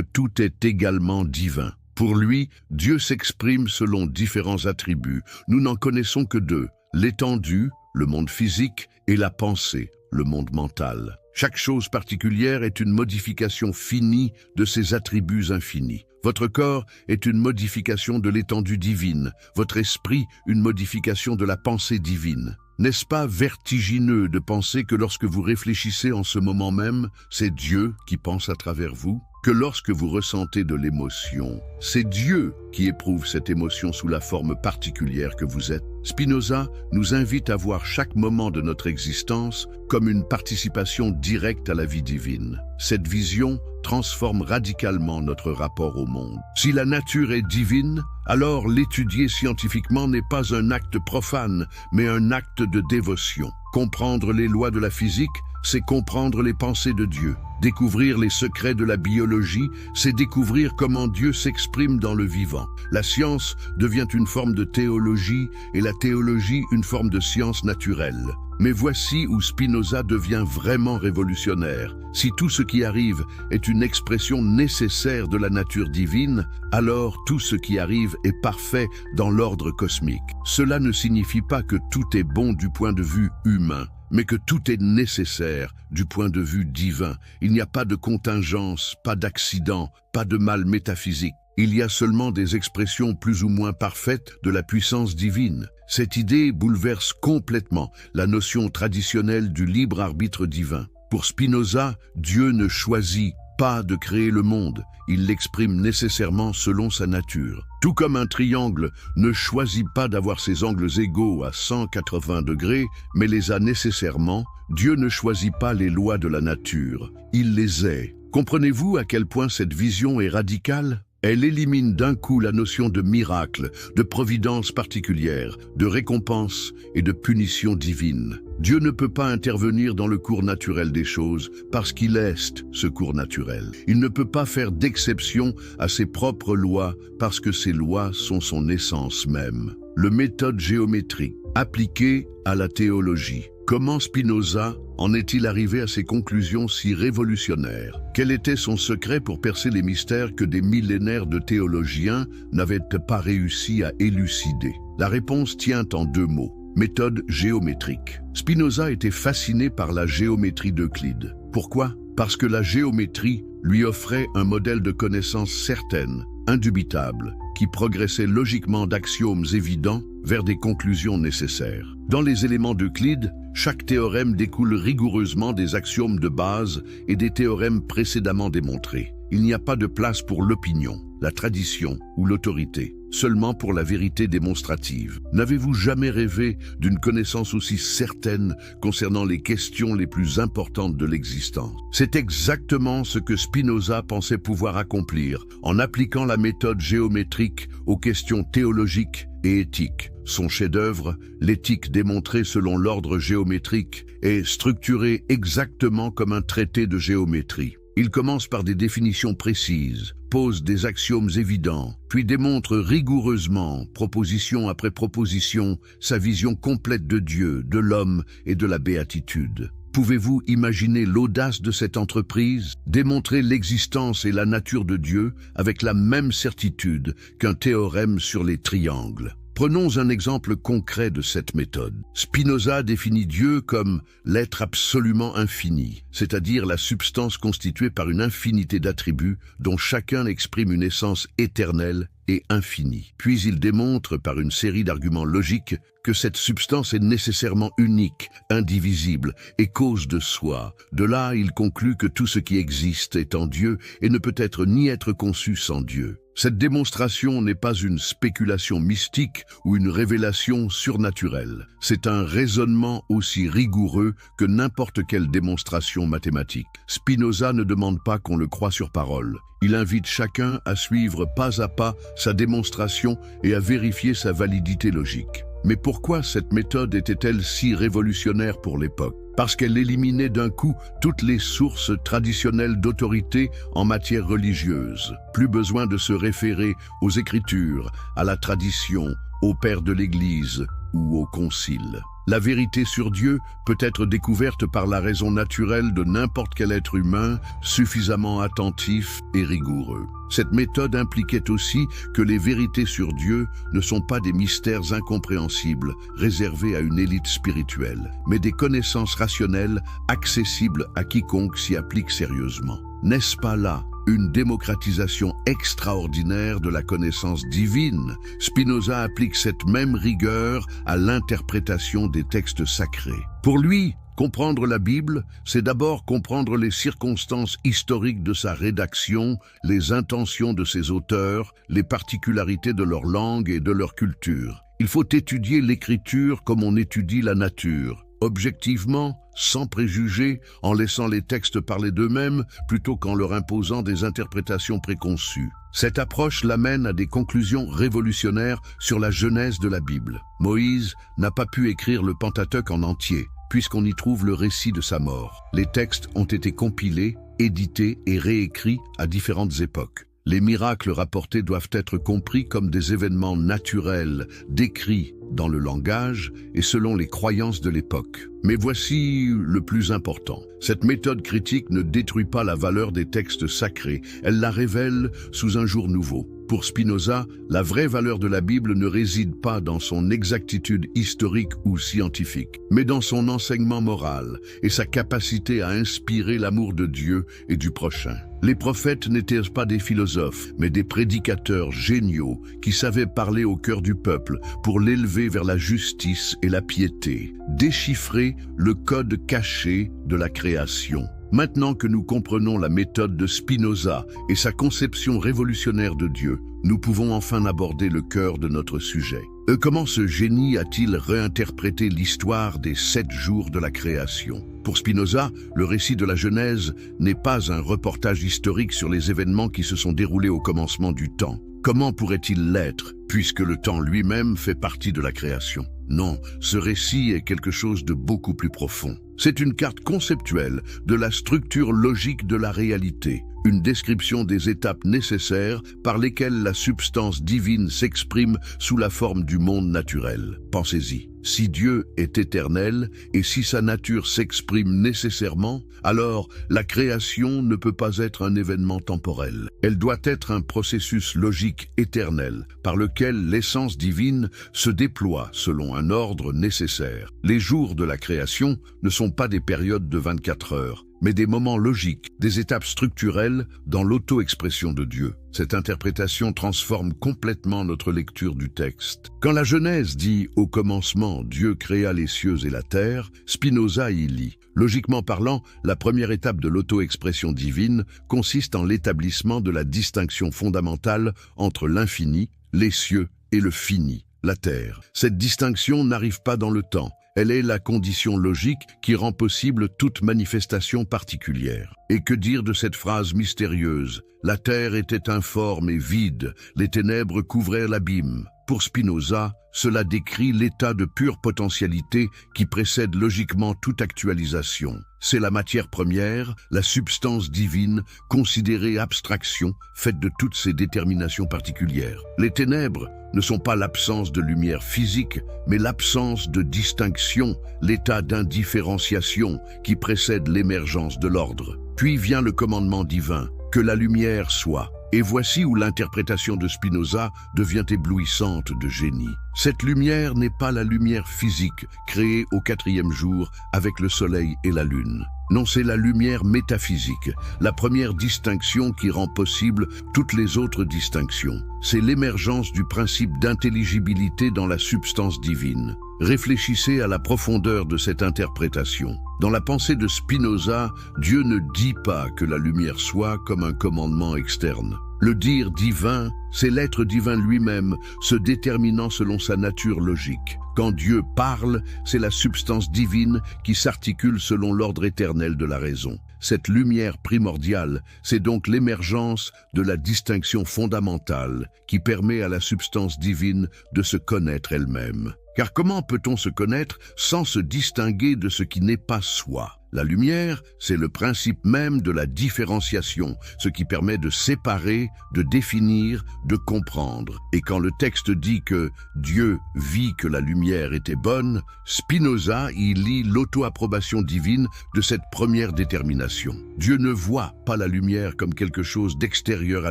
tout est également divin. Pour lui, Dieu s'exprime selon différents attributs. Nous n'en connaissons que deux, l'étendue, le monde physique, et la pensée, le monde mental. Chaque chose particulière est une modification finie de ses attributs infinis. Votre corps est une modification de l'étendue divine, votre esprit une modification de la pensée divine. N'est-ce pas vertigineux de penser que lorsque vous réfléchissez en ce moment même, c'est Dieu qui pense à travers vous? Que lorsque vous ressentez de l'émotion, c'est Dieu qui éprouve cette émotion sous la forme particulière que vous êtes? Spinoza nous invite à voir chaque moment de notre existence comme une participation directe à la vie divine. Cette vision transforme radicalement notre rapport au monde. Si la nature est divine, alors l'étudier scientifiquement n'est pas un acte profane, mais un acte de dévotion. Comprendre les lois de la physique, c'est comprendre les pensées de Dieu. Découvrir les secrets de la biologie, c'est découvrir comment Dieu s'exprime dans le vivant. La science devient une forme de théologie et la théologie une forme de science naturelle. Mais voici où Spinoza devient vraiment révolutionnaire. Si tout ce qui arrive est une expression nécessaire de la nature divine, alors tout ce qui arrive est parfait dans l'ordre cosmique. Cela ne signifie pas que tout est bon du point de vue humain, mais que tout est nécessaire du point de vue divin. Il n'y a pas de contingence, pas d'accident, pas de mal métaphysique. Il y a seulement des expressions plus ou moins parfaites de la puissance divine. Cette idée bouleverse complètement la notion traditionnelle du libre arbitre divin. Pour Spinoza, Dieu ne choisit pas de créer le monde, il l'exprime nécessairement selon sa nature. Tout comme un triangle ne choisit pas d'avoir ses angles égaux à 180 degrés, mais les a nécessairement, Dieu ne choisit pas les lois de la nature, il les est. Comprenez-vous à quel point cette vision est radicale ? Elle élimine d'un coup la notion de miracle, de providence particulière, de récompense et de punition divine. Dieu ne peut pas intervenir dans le cours naturel des choses parce qu'il est ce cours naturel. Il ne peut pas faire d'exception à ses propres lois parce que ces lois sont son essence même. Le méthode géométrique appliquée à la théologie. Comment Spinoza en est-il arrivé à ces conclusions si révolutionnaires? Quel était son secret pour percer les mystères que des millénaires de théologiens n'avaient pas réussi à élucider? La réponse tient en deux mots. Méthode géométrique. Spinoza était fasciné par la géométrie d'Euclide. Pourquoi? Parce que la géométrie lui offrait un modèle de connaissance certaine, indubitable, qui progressait logiquement d'axiomes évidents vers des conclusions nécessaires. Dans les éléments d'Euclide, chaque théorème découle rigoureusement des axiomes de base et des théorèmes précédemment démontrés. Il n'y a pas de place pour l'opinion, la tradition ou l'autorité, seulement pour la vérité démonstrative. N'avez-vous jamais rêvé d'une connaissance aussi certaine concernant les questions les plus importantes de l'existence? C'est exactement ce que Spinoza pensait pouvoir accomplir en appliquant la méthode géométrique aux questions théologiques et éthiques. Son chef-d'œuvre, l'éthique démontrée selon l'ordre géométrique, est structuré exactement comme un traité de géométrie. Il commence par des définitions précises, pose des axiomes évidents, puis démontre rigoureusement, proposition après proposition, sa vision complète de Dieu, de l'homme et de la béatitude. Pouvez-vous imaginer l'audace de cette entreprise? Démontrer l'existence et la nature de Dieu avec la même certitude qu'un théorème sur les triangles. Prenons un exemple concret de cette méthode. Spinoza définit Dieu comme l'être absolument infini, c'est-à-dire la substance constituée par une infinité d'attributs dont chacun exprime une essence éternelle et infinie. Puis il démontre par une série d'arguments logiques que cette substance est nécessairement unique, indivisible et cause de soi. De là, il conclut que tout ce qui existe est en Dieu et ne peut être ni être conçu sans Dieu. Cette démonstration n'est pas une spéculation mystique ou une révélation surnaturelle. C'est un raisonnement aussi rigoureux que n'importe quelle démonstration mathématique. Spinoza ne demande pas qu'on le croie sur parole. Il invite chacun à suivre pas à pas sa démonstration et à vérifier sa validité logique. Mais pourquoi cette méthode était-elle si révolutionnaire pour l'époque? Parce qu'elle éliminait d'un coup toutes les sources traditionnelles d'autorité en matière religieuse. Plus besoin de se référer aux Écritures, à la tradition, aux pères de l'Église ou au concile. La vérité sur Dieu peut être découverte par la raison naturelle de n'importe quel être humain suffisamment attentif et rigoureux. Cette méthode impliquait aussi que les vérités sur Dieu ne sont pas des mystères incompréhensibles réservés à une élite spirituelle, mais des connaissances rationnelles accessibles à quiconque s'y applique sérieusement. N'est-ce pas là une démocratisation extraordinaire de la connaissance divine? Spinoza applique cette même rigueur à l'interprétation des textes sacrés. Pour lui, comprendre la Bible, c'est d'abord comprendre les circonstances historiques de sa rédaction, les intentions de ses auteurs, les particularités de leur langue et de leur culture. Il faut étudier l'écriture comme on étudie la nature, objectivement, sans préjugés, en laissant les textes parler d'eux-mêmes plutôt qu'en leur imposant des interprétations préconçues. Cette approche l'amène à des conclusions révolutionnaires sur la genèse de la Bible. Moïse n'a pas pu écrire le Pentateuque en entier, puisqu'on y trouve le récit de sa mort. Les textes ont été compilés, édités et réécrits à différentes époques. Les miracles rapportés doivent être compris comme des événements naturels, décrits dans le langage et selon les croyances de l'époque. Mais voici le plus important. Cette méthode critique ne détruit pas la valeur des textes sacrés, elle la révèle sous un jour nouveau. Pour Spinoza, la vraie valeur de la Bible ne réside pas dans son exactitude historique ou scientifique, mais dans son enseignement moral et sa capacité à inspirer l'amour de Dieu et du prochain. Les prophètes n'étaient pas des philosophes, mais des prédicateurs géniaux qui savaient parler au cœur du peuple pour l'élever vers la justice et la piété, déchiffrer le code caché de la création. Maintenant que nous comprenons la méthode de Spinoza et sa conception révolutionnaire de Dieu, nous pouvons enfin aborder le cœur de notre sujet. Comment ce génie a-t-il réinterprété l'histoire des 7 jours de la création? Pour Spinoza, le récit de la Genèse n'est pas un reportage historique sur les événements qui se sont déroulés au commencement du temps. Comment pourrait-il l'être, puisque le temps lui-même fait partie de la création? Non, ce récit est quelque chose de beaucoup plus profond. C'est une carte conceptuelle de la structure logique de la réalité, une description des étapes nécessaires par lesquelles la substance divine s'exprime sous la forme du monde naturel. Pensez-y. Si Dieu est éternel et si sa nature s'exprime nécessairement, alors la création ne peut pas être un événement temporel. Elle doit être un processus logique éternel par lequel l'essence divine se déploie selon un ordre nécessaire. Les jours de la création ne sont pas des périodes de 24 heures, mais des moments logiques, des étapes structurelles dans l'auto-expression de Dieu. Cette interprétation transforme complètement notre lecture du texte. Quand la Genèse dit « Au commencement, Dieu créa les cieux et la terre », Spinoza y lit. Logiquement parlant, la première étape de l'auto-expression divine consiste en l'établissement de la distinction fondamentale entre l'infini, les cieux et le fini, la terre. Cette distinction n'arrive pas dans le temps. Elle est la condition logique qui rend possible toute manifestation particulière. Et que dire de cette phrase mystérieuse? La terre était informe et vide, les ténèbres couvraient l'abîme. Pour Spinoza, cela décrit l'état de pure potentialité qui précède logiquement toute actualisation. C'est la matière première, la substance divine, considérée abstraction, faite de toutes ses déterminations particulières. Les ténèbres ne sont pas l'absence de lumière physique, mais l'absence de distinction, l'état d'indifférenciation qui précède l'émergence de l'ordre. Puis vient le commandement divin, que la lumière soit. Et voici où l'interprétation de Spinoza devient éblouissante de génie. Cette lumière n'est pas la lumière physique, créée au 4e jour avec le soleil et la lune. Non, c'est la lumière métaphysique, la première distinction qui rend possible toutes les autres distinctions. C'est l'émergence du principe d'intelligibilité dans la substance divine. Réfléchissez à la profondeur de cette interprétation. Dans la pensée de Spinoza, Dieu ne dit pas que la lumière soit comme un commandement externe. Le dire divin, c'est l'être divin lui-même, se déterminant selon sa nature logique. Quand Dieu parle, c'est la substance divine qui s'articule selon l'ordre éternel de la raison. Cette lumière primordiale, c'est donc l'émergence de la distinction fondamentale qui permet à la substance divine de se connaître elle-même. Car comment peut-on se connaître sans se distinguer de ce qui n'est pas soi ? La lumière, c'est le principe même de la différenciation, ce qui permet de séparer, de définir, de comprendre. Et quand le texte dit que Dieu vit que la lumière était bonne, Spinoza y lit l'auto-approbation divine de cette première détermination. Dieu ne voit pas la lumière comme quelque chose d'extérieur à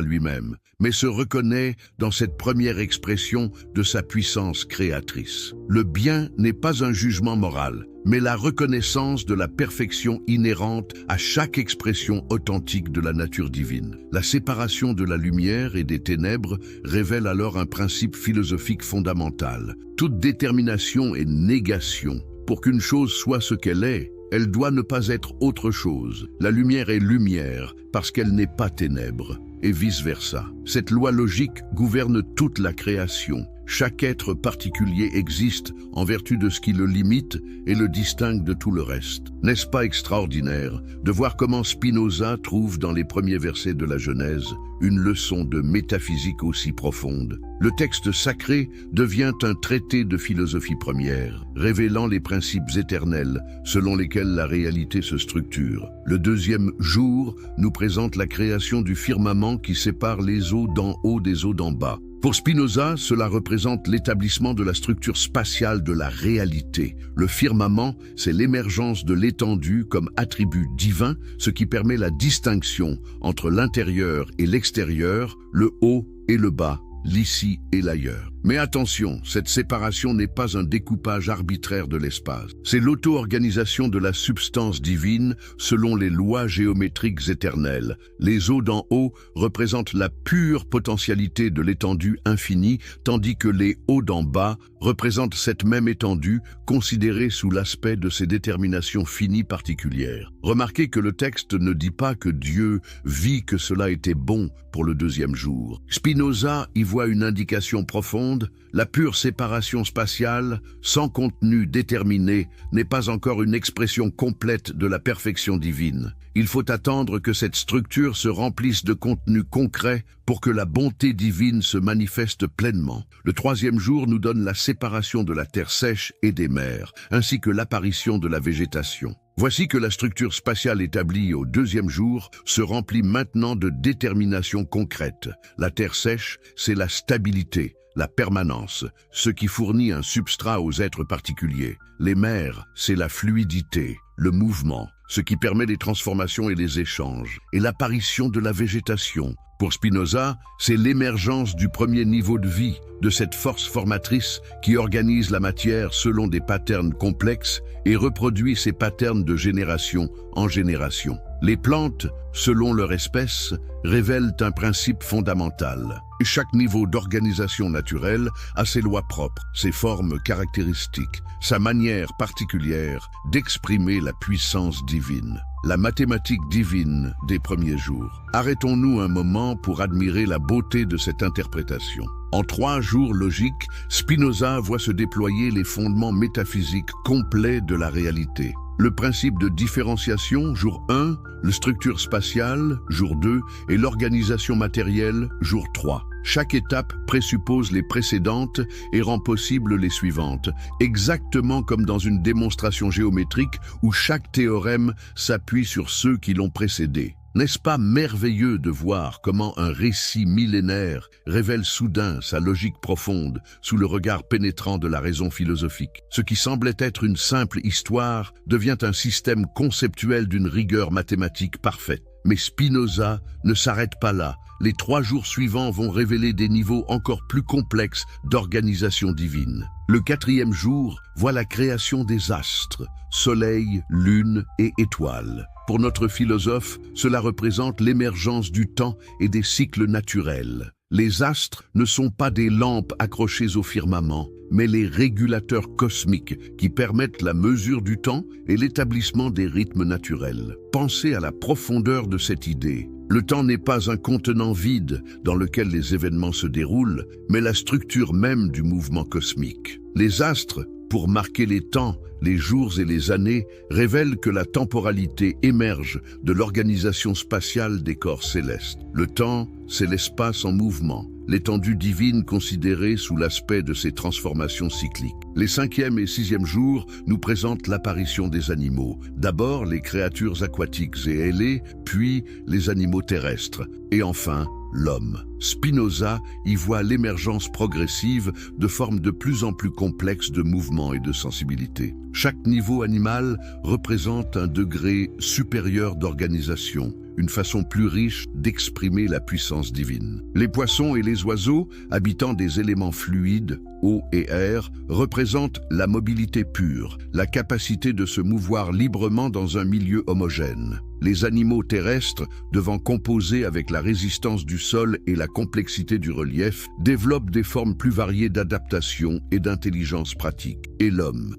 lui-même, mais se reconnaît dans cette première expression de sa puissance créatrice. Le bien n'est pas un jugement moral, mais la reconnaissance de la perfection inhérente à chaque expression authentique de la nature divine. La séparation de la lumière et des ténèbres révèle alors un principe philosophique fondamental. Toute détermination est négation. Pour qu'une chose soit ce qu'elle est, elle doit ne pas être autre chose. La lumière est lumière parce qu'elle n'est pas ténèbres, et vice-versa. Cette loi logique gouverne toute la création. Chaque être particulier existe en vertu de ce qui le limite et le distingue de tout le reste. N'est-ce pas extraordinaire de voir comment Spinoza trouve dans les premiers versets de la Genèse une leçon de métaphysique aussi profonde? Le texte sacré devient un traité de philosophie première, révélant les principes éternels selon lesquels la réalité se structure. Le deuxième jour nous présente la création du firmament qui sépare les eaux d'en haut des eaux d'en bas. Pour Spinoza, cela représente l'établissement de la structure spatiale de la réalité. Le firmament, c'est l'émergence de l'étendue comme attribut divin, ce qui permet la distinction entre l'intérieur et l'extérieur, le haut et le bas, l'ici et l'ailleurs. Mais attention, cette séparation n'est pas un découpage arbitraire de l'espace. C'est l'auto-organisation de la substance divine selon les lois géométriques éternelles. Les eaux d'en haut représentent la pure potentialité de l'étendue infinie, tandis que les eaux d'en bas représentent cette même étendue considérée sous l'aspect de ses déterminations finies particulières. Remarquez que le texte ne dit pas que Dieu vit que cela était bon pour le deuxième jour. Spinoza y voit une indication profonde. La pure séparation spatiale, sans contenu déterminé, n'est pas encore une expression complète de la perfection divine. Il faut attendre que cette structure se remplisse de contenu concret pour que la bonté divine se manifeste pleinement. Le troisième jour nous donne la séparation de la terre sèche et des mers, ainsi que l'apparition de la végétation. Voici que la structure spatiale établie au deuxième jour se remplit maintenant de déterminations concrètes. La terre sèche, c'est la stabilité, la permanence, ce qui fournit un substrat aux êtres particuliers. Les mers, c'est la fluidité, le mouvement, ce qui permet les transformations et les échanges, et l'apparition de la végétation. Pour Spinoza, c'est l'émergence du premier niveau de vie, de cette force formatrice qui organise la matière selon des patterns complexes et reproduit ces patterns de génération en génération. Les plantes, selon leur espèce, révèlent un principe fondamental. Chaque niveau d'organisation naturelle a ses lois propres, ses formes caractéristiques, sa manière particulière d'exprimer la puissance divine. La mathématique divine des premiers jours. Arrêtons-nous un moment pour admirer la beauté de cette interprétation. En 3 jours logiques, Spinoza voit se déployer les fondements métaphysiques complets de la réalité. Le principe de différenciation, jour 1, la structure spatiale, jour 2, et l'organisation matérielle, jour 3. Chaque étape présuppose les précédentes et rend possible les suivantes, exactement comme dans une démonstration géométrique où chaque théorème s'appuie sur ceux qui l'ont précédé. N'est-ce pas merveilleux de voir comment un récit millénaire révèle soudain sa logique profonde sous le regard pénétrant de la raison philosophique? Ce qui semblait être une simple histoire devient un système conceptuel d'une rigueur mathématique parfaite. Mais Spinoza ne s'arrête pas là. Les 3 jours suivants vont révéler des niveaux encore plus complexes d'organisation divine. Le 4e jour voit la création des astres, soleil, lune et étoiles. Pour notre philosophe, cela représente l'émergence du temps et des cycles naturels. Les astres ne sont pas des lampes accrochées au firmament, mais les régulateurs cosmiques qui permettent la mesure du temps et l'établissement des rythmes naturels. Pensez à la profondeur de cette idée. Le temps n'est pas un contenant vide dans lequel les événements se déroulent, mais la structure même du mouvement cosmique. Les astres, pour marquer les temps, les jours et les années, révèlent que la temporalité émerge de l'organisation spatiale des corps célestes. Le temps, c'est l'espace en mouvement, l'étendue divine considérée sous l'aspect de ses transformations cycliques. Les 5e et 6e jours nous présentent l'apparition des animaux. D'abord les créatures aquatiques et ailées, puis les animaux terrestres, et enfin l'homme. Spinoza y voit l'émergence progressive de formes de plus en plus complexes de mouvement et de sensibilité. Chaque niveau animal représente un degré supérieur d'organisation, une façon plus riche d'exprimer la puissance divine. Les poissons et les oiseaux, habitant des éléments fluides, eau et air, représentent la mobilité pure, la capacité de se mouvoir librement dans un milieu homogène. Les animaux terrestres, devant composer avec la résistance du sol et la complexité du relief, développent des formes plus variées d'adaptation et d'intelligence pratique. Et l'homme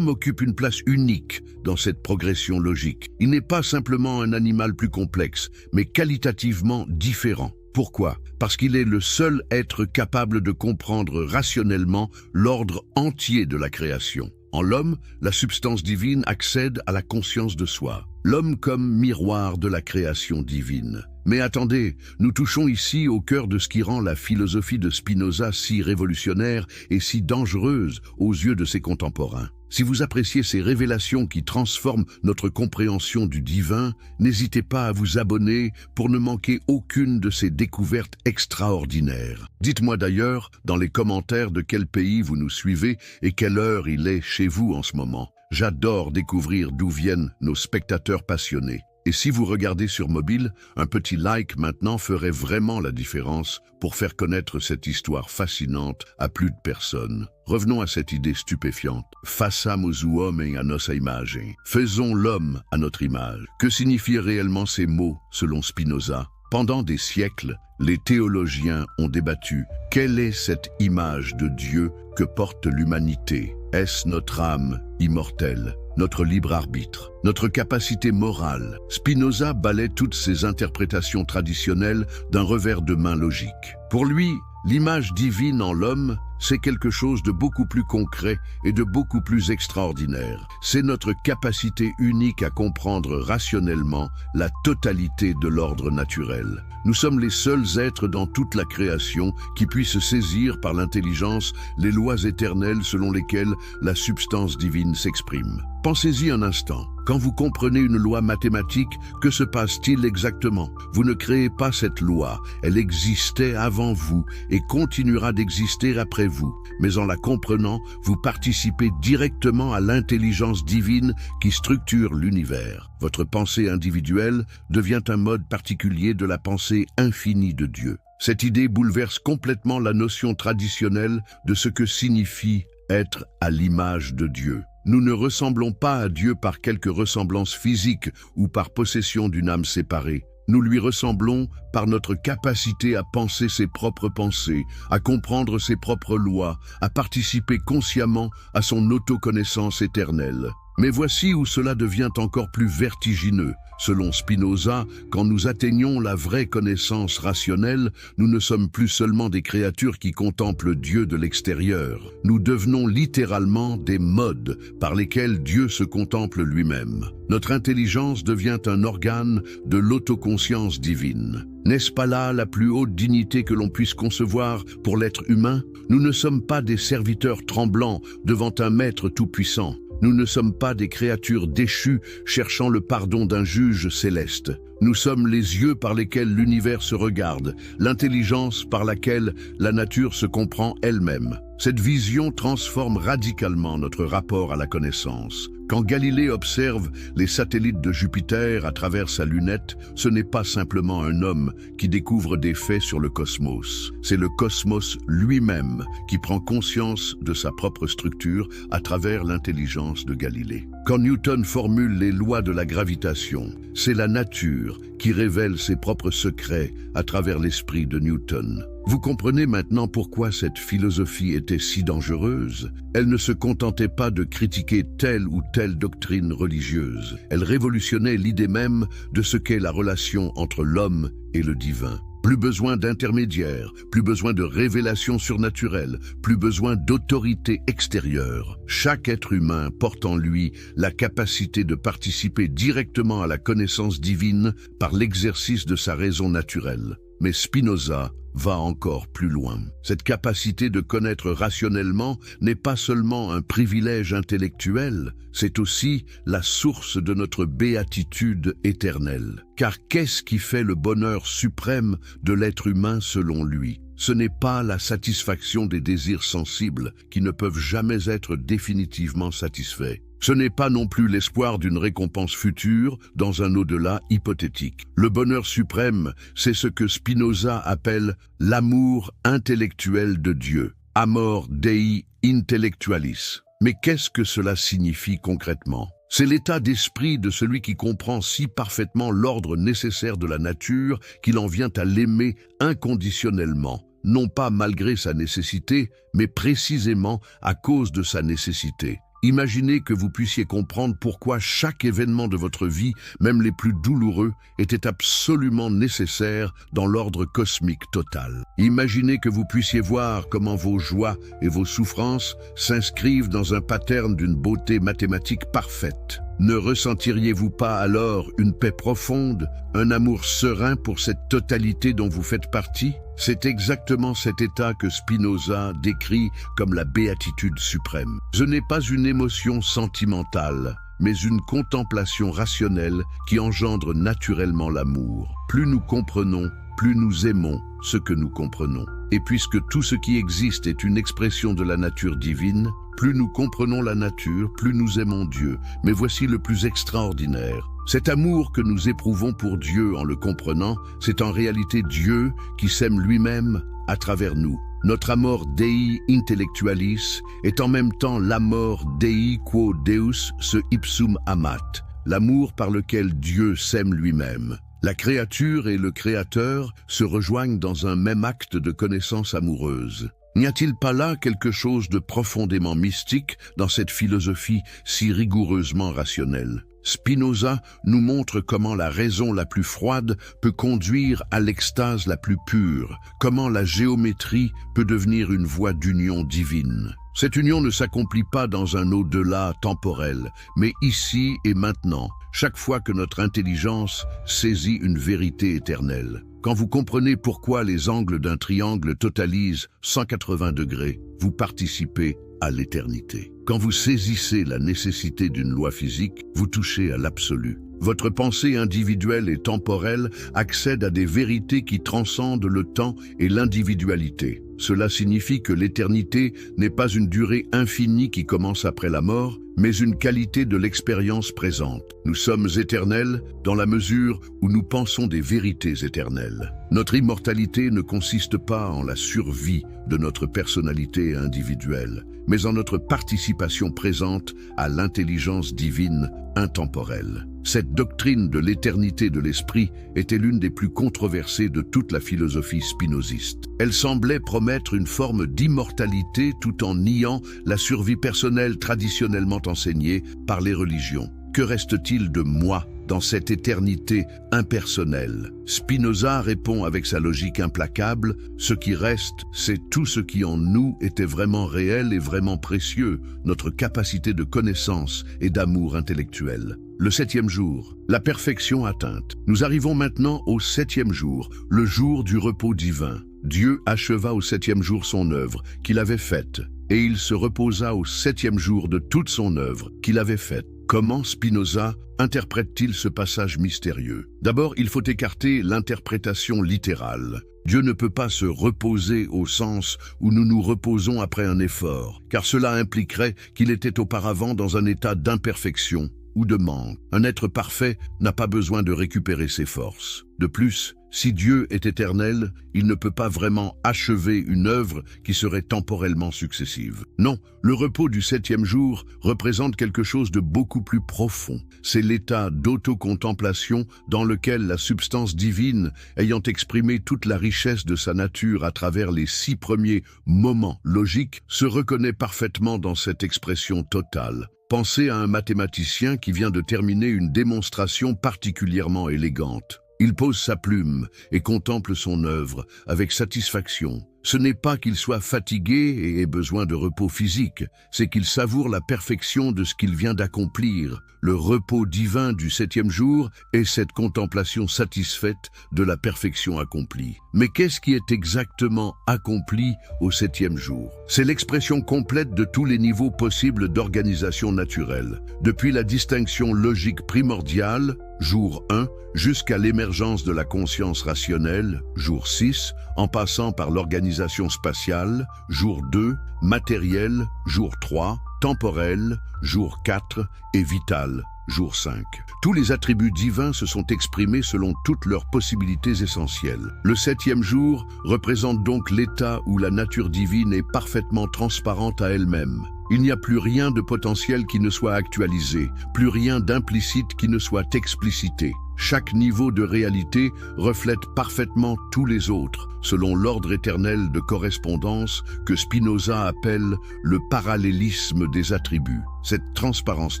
occupe une place unique dans cette progression logique. Il n'est pas simplement un animal plus complexe, mais qualitativement différent. Pourquoi? Parce qu'il est le seul être capable de comprendre rationnellement l'ordre entier de la création. En l'homme, la substance divine accède à la conscience de soi. L'homme comme miroir de la création divine. Mais attendez, nous touchons ici au cœur de ce qui rend la philosophie de Spinoza si révolutionnaire et si dangereuse aux yeux de ses contemporains. Si vous appréciez ces révélations qui transforment notre compréhension du divin, n'hésitez pas à vous abonner pour ne manquer aucune de ces découvertes extraordinaires. Dites-moi d'ailleurs dans les commentaires de quel pays vous nous suivez et quelle heure il est chez vous en ce moment. J'adore découvrir d'où viennent nos spectateurs passionnés. Et si vous regardez sur mobile, un petit like maintenant ferait vraiment la différence pour faire connaître cette histoire fascinante à plus de personnes. Revenons à cette idée stupéfiante. Façamos o homem à nossa imagem. Faisons l'homme à notre image. Que signifient réellement ces mots, selon Spinoza? Pendant des siècles, les théologiens ont débattu. Quelle est cette image de Dieu que porte l'humanité? Est-ce notre âme immortelle, notre libre arbitre, notre capacité morale? Spinoza balaie toutes ces interprétations traditionnelles d'un revers de main logique. Pour lui, l'image divine en l'homme, c'est quelque chose de beaucoup plus concret et de beaucoup plus extraordinaire. C'est notre capacité unique à comprendre rationnellement la totalité de l'ordre naturel. Nous sommes les seuls êtres dans toute la création qui puissent saisir par l'intelligence les lois éternelles selon lesquelles la substance divine s'exprime. Pensez-y un instant. Quand vous comprenez une loi mathématique, que se passe-t-il exactement? Vous ne créez pas cette loi, elle existait avant vous et continuera d'exister après vous. Mais en la comprenant, vous participez directement à l'intelligence divine qui structure l'univers. Votre pensée individuelle devient un mode particulier de la pensée infinie de Dieu. Cette idée bouleverse complètement la notion traditionnelle de ce que signifie être à l'image de Dieu. Nous ne ressemblons pas à Dieu par quelque ressemblance physique ou par possession d'une âme séparée. Nous lui ressemblons par notre capacité à penser ses propres pensées, à comprendre ses propres lois, à participer consciemment à son autoconnaissance éternelle. Mais voici où cela devient encore plus vertigineux. Selon Spinoza, quand nous atteignons la vraie connaissance rationnelle, nous ne sommes plus seulement des créatures qui contemplent Dieu de l'extérieur. Nous devenons littéralement des modes par lesquels Dieu se contemple lui-même. Notre intelligence devient un organe de l'autoconscience divine. N'est-ce pas là la plus haute dignité que l'on puisse concevoir pour l'être humain? Nous ne sommes pas des serviteurs tremblants devant un maître tout-puissant. Nous ne sommes pas des créatures déchues cherchant le pardon d'un juge céleste. Nous sommes les yeux par lesquels l'univers se regarde, l'intelligence par laquelle la nature se comprend elle-même. Cette vision transforme radicalement notre rapport à la connaissance. Quand Galilée observe les satellites de Jupiter à travers sa lunette, ce n'est pas simplement un homme qui découvre des faits sur le cosmos. C'est le cosmos lui-même qui prend conscience de sa propre structure à travers l'intelligence de Galilée. Quand Newton formule les lois de la gravitation, c'est la nature qui révèle ses propres secrets à travers l'esprit de Newton. Vous comprenez maintenant pourquoi cette philosophie était si dangereuse. Elle ne se contentait pas de critiquer telle ou telle doctrine religieuse. Elle révolutionnait l'idée même de ce qu'est la relation entre l'homme et le divin. Plus besoin d'intermédiaires, plus besoin de révélations surnaturelles, plus besoin d'autorité extérieure. Chaque être humain porte en lui la capacité de participer directement à la connaissance divine par l'exercice de sa raison naturelle. Mais Spinoza va encore plus loin. Cette capacité de connaître rationnellement n'est pas seulement un privilège intellectuel, c'est aussi la source de notre béatitude éternelle. Car qu'est-ce qui fait le bonheur suprême de l'être humain selon lui? Ce n'est pas la satisfaction des désirs sensibles qui ne peuvent jamais être définitivement satisfaits. Ce n'est pas non plus l'espoir d'une récompense future dans un au-delà hypothétique. Le bonheur suprême, c'est ce que Spinoza appelle l'amour intellectuel de Dieu, amor Dei intellectualis. Mais qu'est-ce que cela signifie concrètement? C'est l'état d'esprit de celui qui comprend si parfaitement l'ordre nécessaire de la nature qu'il en vient à l'aimer inconditionnellement, non pas malgré sa nécessité, mais précisément à cause de sa nécessité. Imaginez que vous puissiez comprendre pourquoi chaque événement de votre vie, même les plus douloureux, était absolument nécessaire dans l'ordre cosmique total. Imaginez que vous puissiez voir comment vos joies et vos souffrances s'inscrivent dans un pattern d'une beauté mathématique parfaite. Ne ressentiriez-vous pas alors une paix profonde, un amour serein pour cette totalité dont vous faites partie? C'est exactement cet état que Spinoza décrit comme la béatitude suprême. Ce n'est pas une émotion sentimentale, mais une contemplation rationnelle qui engendre naturellement l'amour. Plus nous comprenons, plus nous aimons ce que nous comprenons. Et puisque tout ce qui existe est une expression de la nature divine, plus nous comprenons la nature, plus nous aimons Dieu. Mais voici le plus extraordinaire. Cet amour que nous éprouvons pour Dieu en le comprenant, c'est en réalité Dieu qui s'aime lui-même à travers nous. Notre amor Dei intellectualis est en même temps l'amor Dei quo Deus se ipsum amat, l'amour par lequel Dieu s'aime lui-même. La créature et le Créateur se rejoignent dans un même acte de connaissance amoureuse. N'y a-t-il pas là quelque chose de profondément mystique dans cette philosophie si rigoureusement rationnelle? Spinoza nous montre comment la raison la plus froide peut conduire à l'extase la plus pure, comment la géométrie peut devenir une voie d'union divine. Cette union ne s'accomplit pas dans un au-delà temporel, mais ici et maintenant, chaque fois que notre intelligence saisit une vérité éternelle. Quand vous comprenez pourquoi les angles d'un triangle totalisent 180 degrés, vous participez à l'éternité. Quand vous saisissez la nécessité d'une loi physique, vous touchez à l'absolu. Votre pensée individuelle et temporelle accède à des vérités qui transcendent le temps et l'individualité. Cela signifie que l'éternité n'est pas une durée infinie qui commence après la mort, mais une qualité de l'expérience présente. Nous sommes éternels dans la mesure où nous pensons des vérités éternelles. Notre immortalité ne consiste pas en la survie de notre personnalité individuelle, mais en notre participation présente à l'intelligence divine intemporelle. Cette doctrine de l'éternité de l'esprit était l'une des plus controversées de toute la philosophie spinoziste. Elle semblait promettre une forme d'immortalité tout en niant la survie personnelle traditionnellement enseignée par les religions. Que reste-t-il de moi dans cette éternité impersonnelle? Spinoza répond avec sa logique implacable, ce qui reste, c'est tout ce qui en nous était vraiment réel et vraiment précieux, notre capacité de connaissance et d'amour intellectuel. Le 7e jour, la perfection atteinte. Nous arrivons maintenant au 7e jour, le jour du repos divin. Dieu acheva au 7e jour son œuvre qu'il avait faite, et il se reposa au 7e jour de toute son œuvre qu'il avait faite. Comment Spinoza interprète-t-il ce passage mystérieux? D'abord, il faut écarter l'interprétation littérale. Dieu ne peut pas se reposer au sens où nous nous reposons après un effort, car cela impliquerait qu'il était auparavant dans un état d'imperfection, ou de manque. Un être parfait n'a pas besoin de récupérer ses forces. De plus, si Dieu est éternel, il ne peut pas vraiment achever une œuvre qui serait temporellement successive. Non, le repos du 7e jour représente quelque chose de beaucoup plus profond. C'est l'état d'autocontemplation dans lequel la substance divine, ayant exprimé toute la richesse de sa nature à travers les 6 premiers moments logiques, se reconnaît parfaitement dans cette expression totale. Pensez à un mathématicien qui vient de terminer une démonstration particulièrement élégante. Il pose sa plume et contemple son œuvre avec satisfaction. Ce n'est pas qu'il soit fatigué et ait besoin de repos physique, c'est qu'il savoure la perfection de ce qu'il vient d'accomplir. Le repos divin du 7e jour est cette contemplation satisfaite de la perfection accomplie. Mais qu'est-ce qui est exactement accompli au 7e jour? C'est l'expression complète de tous les niveaux possibles d'organisation naturelle, depuis la distinction logique primordiale, jour 1, jusqu'à l'émergence de la conscience rationnelle, jour 6, en passant par l'organisation spatiale, jour 2, matérielle, jour 3, temporelle, jour 4 et vitale, jour 5. Tous les attributs divins se sont exprimés selon toutes leurs possibilités essentielles. Le 7e jour représente donc l'état où la nature divine est parfaitement transparente à elle-même. Il n'y a plus rien de potentiel qui ne soit actualisé, plus rien d'implicite qui ne soit explicité. Chaque niveau de réalité reflète parfaitement tous les autres, selon l'ordre éternel de correspondance que Spinoza appelle le parallélisme des attributs. Cette transparence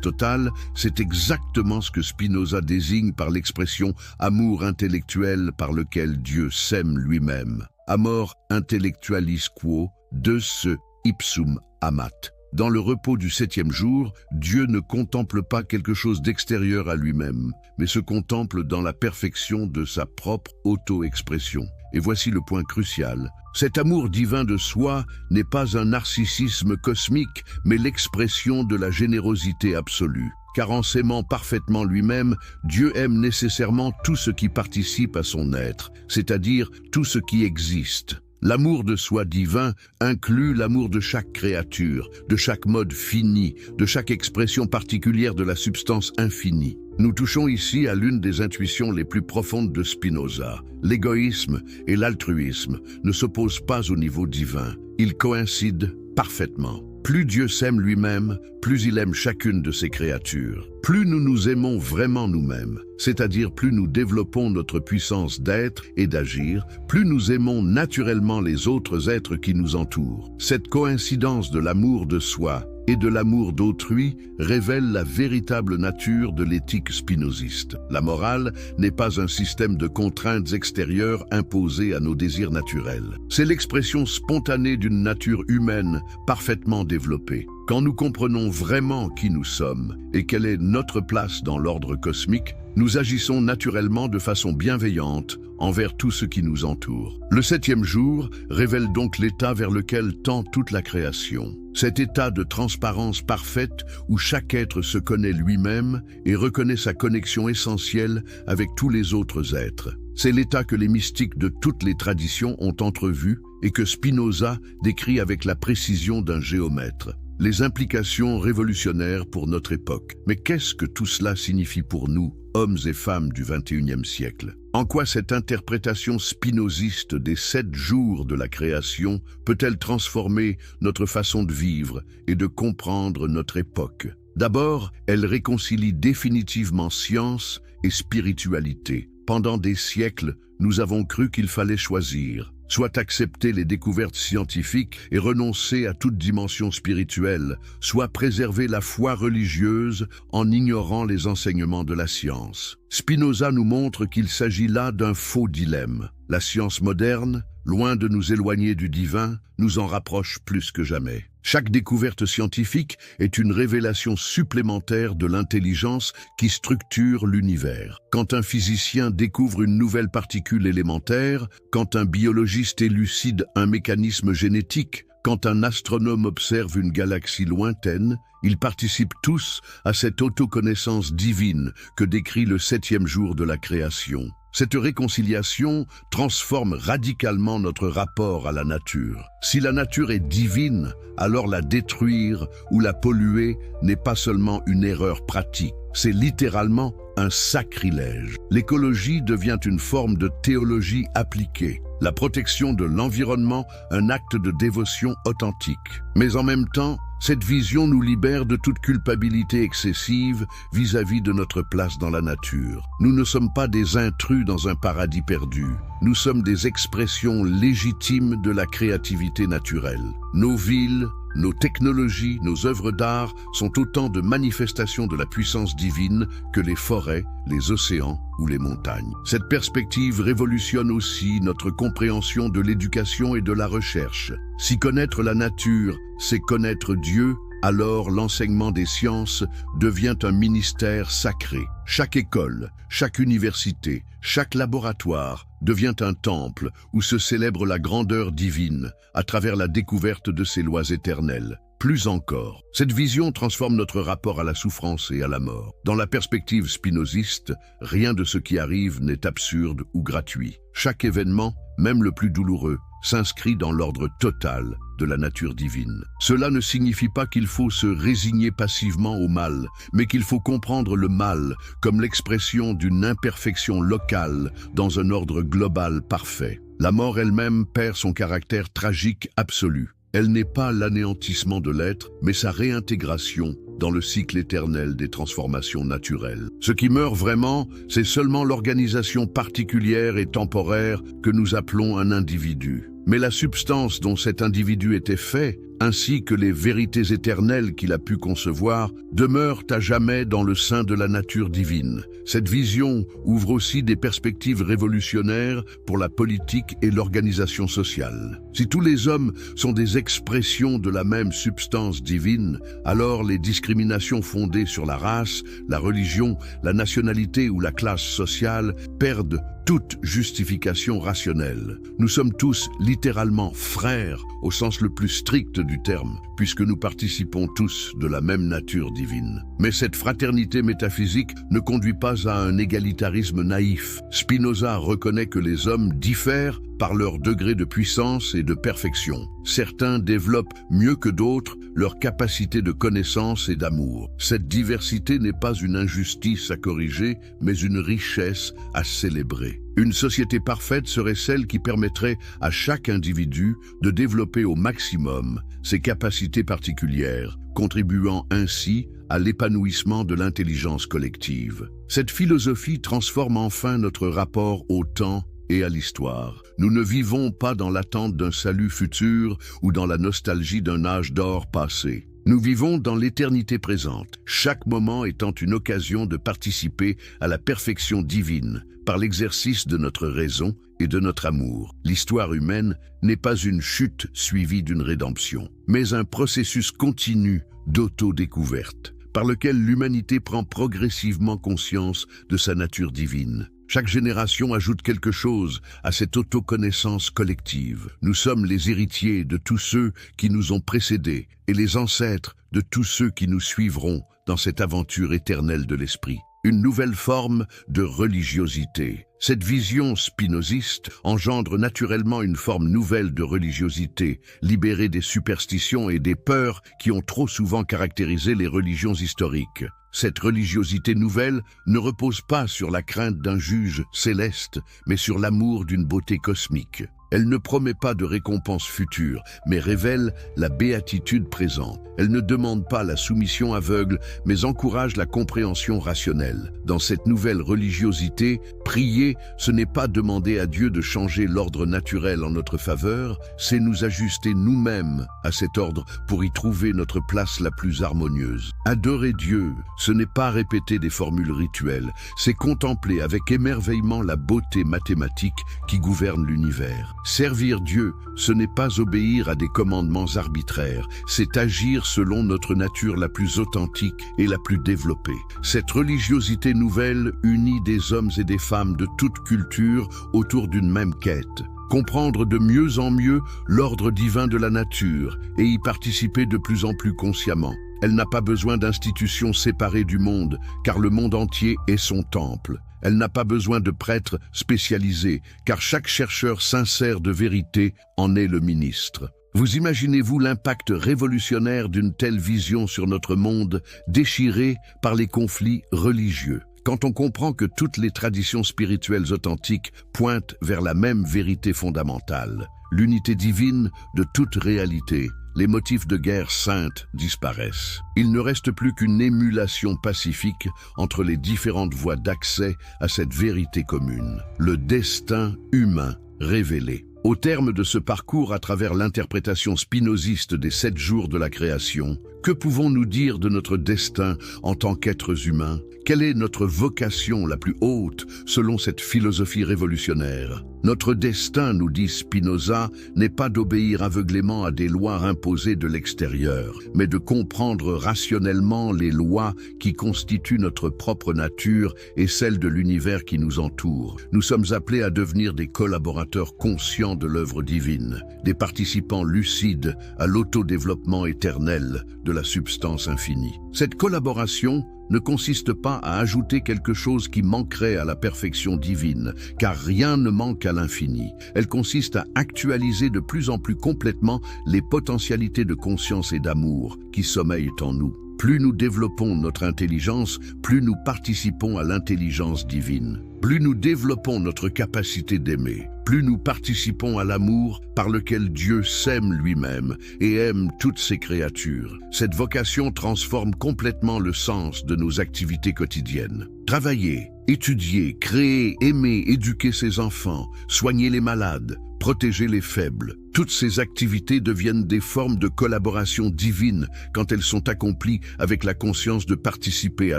totale, c'est exactement ce que Spinoza désigne par l'expression « amour intellectuel par lequel Dieu s'aime lui-même ». Amor intellectualis quo, de ce ipsum amat. Dans le repos du 7e jour, Dieu ne contemple pas quelque chose d'extérieur à lui-même, mais se contemple dans la perfection de sa propre auto-expression. Et voici le point crucial. Cet amour divin de soi n'est pas un narcissisme cosmique, mais l'expression de la générosité absolue. Car en s'aimant parfaitement lui-même, Dieu aime nécessairement tout ce qui participe à son être, c'est-à-dire tout ce qui existe. L'amour de soi divin inclut l'amour de chaque créature, de chaque mode fini, de chaque expression particulière de la substance infinie. Nous touchons ici à l'une des intuitions les plus profondes de Spinoza. L'égoïsme et l'altruisme ne s'opposent pas au niveau divin. Ils coïncident parfaitement. Plus Dieu s'aime lui-même, plus il aime chacune de ses créatures. Plus nous nous aimons vraiment nous-mêmes, c'est-à-dire plus nous développons notre puissance d'être et d'agir, plus nous aimons naturellement les autres êtres qui nous entourent. Cette coïncidence de l'amour de soi et de l'amour d'autrui révèle la véritable nature de l'éthique spinoziste. La morale n'est pas un système de contraintes extérieures imposées à nos désirs naturels. C'est l'expression spontanée d'une nature humaine parfaitement développée. Quand nous comprenons vraiment qui nous sommes et quelle est notre place dans l'ordre cosmique, nous agissons naturellement de façon bienveillante envers tout ce qui nous entoure. Le 7e jour révèle donc l'état vers lequel tend toute la création. Cet état de transparence parfaite où chaque être se connaît lui-même et reconnaît sa connexion essentielle avec tous les autres êtres. C'est l'état que les mystiques de toutes les traditions ont entrevu et que Spinoza décrit avec la précision d'un géomètre. Les implications révolutionnaires pour notre époque. Mais qu'est-ce que tout cela signifie pour nous, hommes et femmes du XXIe siècle? En quoi cette interprétation spinoziste des 7 jours de la création peut-elle transformer notre façon de vivre et de comprendre notre époque? D'abord, elle réconcilie définitivement science et spiritualité. Pendant des siècles, nous avons cru qu'il fallait choisir. Soit accepter les découvertes scientifiques et renoncer à toute dimension spirituelle, soit préserver la foi religieuse en ignorant les enseignements de la science. Spinoza nous montre qu'il s'agit là d'un faux dilemme. La science moderne, loin de nous éloigner du divin, nous en rapproche plus que jamais. Chaque découverte scientifique est une révélation supplémentaire de l'intelligence qui structure l'univers. Quand un physicien découvre une nouvelle particule élémentaire, quand un biologiste élucide un mécanisme génétique, quand un astronome observe une galaxie lointaine, ils participent tous à cette autoconnaissance divine que décrit le 7e jour de la création. Cette réconciliation transforme radicalement notre rapport à la nature. Si la nature est divine, alors la détruire ou la polluer n'est pas seulement une erreur pratique, c'est littéralement un sacrilège. L'écologie devient une forme de théologie appliquée. La protection de l'environnement, un acte de dévotion authentique. Mais en même temps, cette vision nous libère de toute culpabilité excessive vis-à-vis de notre place dans la nature. Nous ne sommes pas des intrus dans un paradis perdu. Nous sommes des expressions légitimes de la créativité naturelle. Nos villes, nos technologies, nos œuvres d'art sont autant de manifestations de la puissance divine que les forêts, les océans ou les montagnes. Cette perspective révolutionne aussi notre compréhension de l'éducation et de la recherche. Si connaître la nature, c'est connaître Dieu, alors l'enseignement des sciences devient un ministère sacré. Chaque école, chaque université, chaque laboratoire devient un temple où se célèbre la grandeur divine à travers la découverte de ses lois éternelles. Plus encore, cette vision transforme notre rapport à la souffrance et à la mort. Dans la perspective spinoziste, rien de ce qui arrive n'est absurde ou gratuit. Chaque événement, même le plus douloureux, s'inscrit dans l'ordre total de la nature divine. Cela ne signifie pas qu'il faut se résigner passivement au mal, mais qu'il faut comprendre le mal comme l'expression d'une imperfection locale dans un ordre global parfait. La mort elle-même perd son caractère tragique absolu. Elle n'est pas l'anéantissement de l'être, mais sa réintégration dans le cycle éternel des transformations naturelles. Ce qui meurt vraiment, c'est seulement l'organisation particulière et temporaire que nous appelons un individu. Mais la substance dont cet individu était fait, ainsi que les vérités éternelles qu'il a pu concevoir, demeurent à jamais dans le sein de la nature divine. Cette vision ouvre aussi des perspectives révolutionnaires pour la politique et l'organisation sociale. Si tous les hommes sont des expressions de la même substance divine, alors les discriminations fondées sur la race, la religion, la nationalité ou la classe sociale perdent toute justification rationnelle. Nous sommes tous littéralement frères au sens le plus strict du terme, puisque nous participons tous de la même nature divine. Mais cette fraternité métaphysique ne conduit pas à un égalitarisme naïf. Spinoza reconnaît que les hommes diffèrent par leur degré de puissance et de perfection. Certains développent mieux que d'autres leur capacité de connaissance et d'amour. Cette diversité n'est pas une injustice à corriger, mais une richesse à célébrer. Une société parfaite serait celle qui permettrait à chaque individu de développer au maximum ses capacités particulières, contribuant ainsi à l'épanouissement de l'intelligence collective. Cette philosophie transforme enfin notre rapport au temps et à l'histoire. Nous ne vivons pas dans l'attente d'un salut futur ou dans la nostalgie d'un âge d'or passé. Nous vivons dans l'éternité présente, chaque moment étant une occasion de participer à la perfection divine par l'exercice de notre raison et de notre amour. L'histoire humaine n'est pas une chute suivie d'une rédemption, mais un processus continu d'auto-découverte, par lequel l'humanité prend progressivement conscience de sa nature divine. Chaque génération ajoute quelque chose à cette autoconnaissance collective. Nous sommes les héritiers de tous ceux qui nous ont précédés et les ancêtres de tous ceux qui nous suivront dans cette aventure éternelle de l'esprit. Une nouvelle forme de religiosité. Cette vision spinoziste engendre naturellement une forme nouvelle de religiosité, libérée des superstitions et des peurs qui ont trop souvent caractérisé les religions historiques. Cette religiosité nouvelle ne repose pas sur la crainte d'un juge céleste, mais sur l'amour d'une beauté cosmique. Elle ne promet pas de récompense future, mais révèle la béatitude présente. Elle ne demande pas la soumission aveugle, mais encourage la compréhension rationnelle. Dans cette nouvelle religiosité, prier, ce n'est pas demander à Dieu de changer l'ordre naturel en notre faveur, c'est nous ajuster nous-mêmes à cet ordre pour y trouver notre place la plus harmonieuse. Adorer Dieu, ce n'est pas répéter des formules rituelles, c'est contempler avec émerveillement la beauté mathématique qui gouverne l'univers. Servir Dieu, ce n'est pas obéir à des commandements arbitraires, c'est agir selon notre nature la plus authentique et la plus développée. Cette religiosité nouvelle unit des hommes et des femmes de toute culture autour d'une même quête. Comprendre de mieux en mieux l'ordre divin de la nature et y participer de plus en plus consciemment. Elle n'a pas besoin d'institutions séparées du monde, car le monde entier est son temple. Elle n'a pas besoin de prêtres spécialisés, car chaque chercheur sincère de vérité en est le ministre. Vous imaginez-vous l'impact révolutionnaire d'une telle vision sur notre monde déchiré par les conflits religieux? Quand on comprend que toutes les traditions spirituelles authentiques pointent vers la même vérité fondamentale, l'unité divine de toute réalité, les motifs de guerre sainte disparaissent. Il ne reste plus qu'une émulation pacifique entre les différentes voies d'accès à cette vérité commune, le destin humain révélé. Au terme de ce parcours à travers l'interprétation spinoziste des 7 jours de la création, que pouvons-nous dire de notre destin en tant qu'êtres humains? Quelle est notre vocation la plus haute selon cette philosophie révolutionnaire? Notre destin, nous dit Spinoza, n'est pas d'obéir aveuglément à des lois imposées de l'extérieur, mais de comprendre rationnellement les lois qui constituent notre propre nature et celle de l'univers qui nous entoure. Nous sommes appelés à devenir des collaborateurs conscients de l'œuvre divine, des participants lucides à l'autodéveloppement éternel de la substance infinie. Cette collaboration ne consiste pas à ajouter quelque chose qui manquerait à la perfection divine, car rien ne manque à l'infini. Elle consiste à actualiser de plus en plus complètement les potentialités de conscience et d'amour qui sommeillent en nous. Plus nous développons notre intelligence, plus nous participons à l'intelligence divine. Plus nous développons notre capacité d'aimer, plus nous participons à l'amour par lequel Dieu s'aime lui-même et aime toutes ses créatures. Cette vocation transforme complètement le sens de nos activités quotidiennes. Travailler, étudier, créer, aimer, éduquer ses enfants, soigner les malades, protéger les faibles. Toutes ces activités deviennent des formes de collaboration divine quand elles sont accomplies avec la conscience de participer à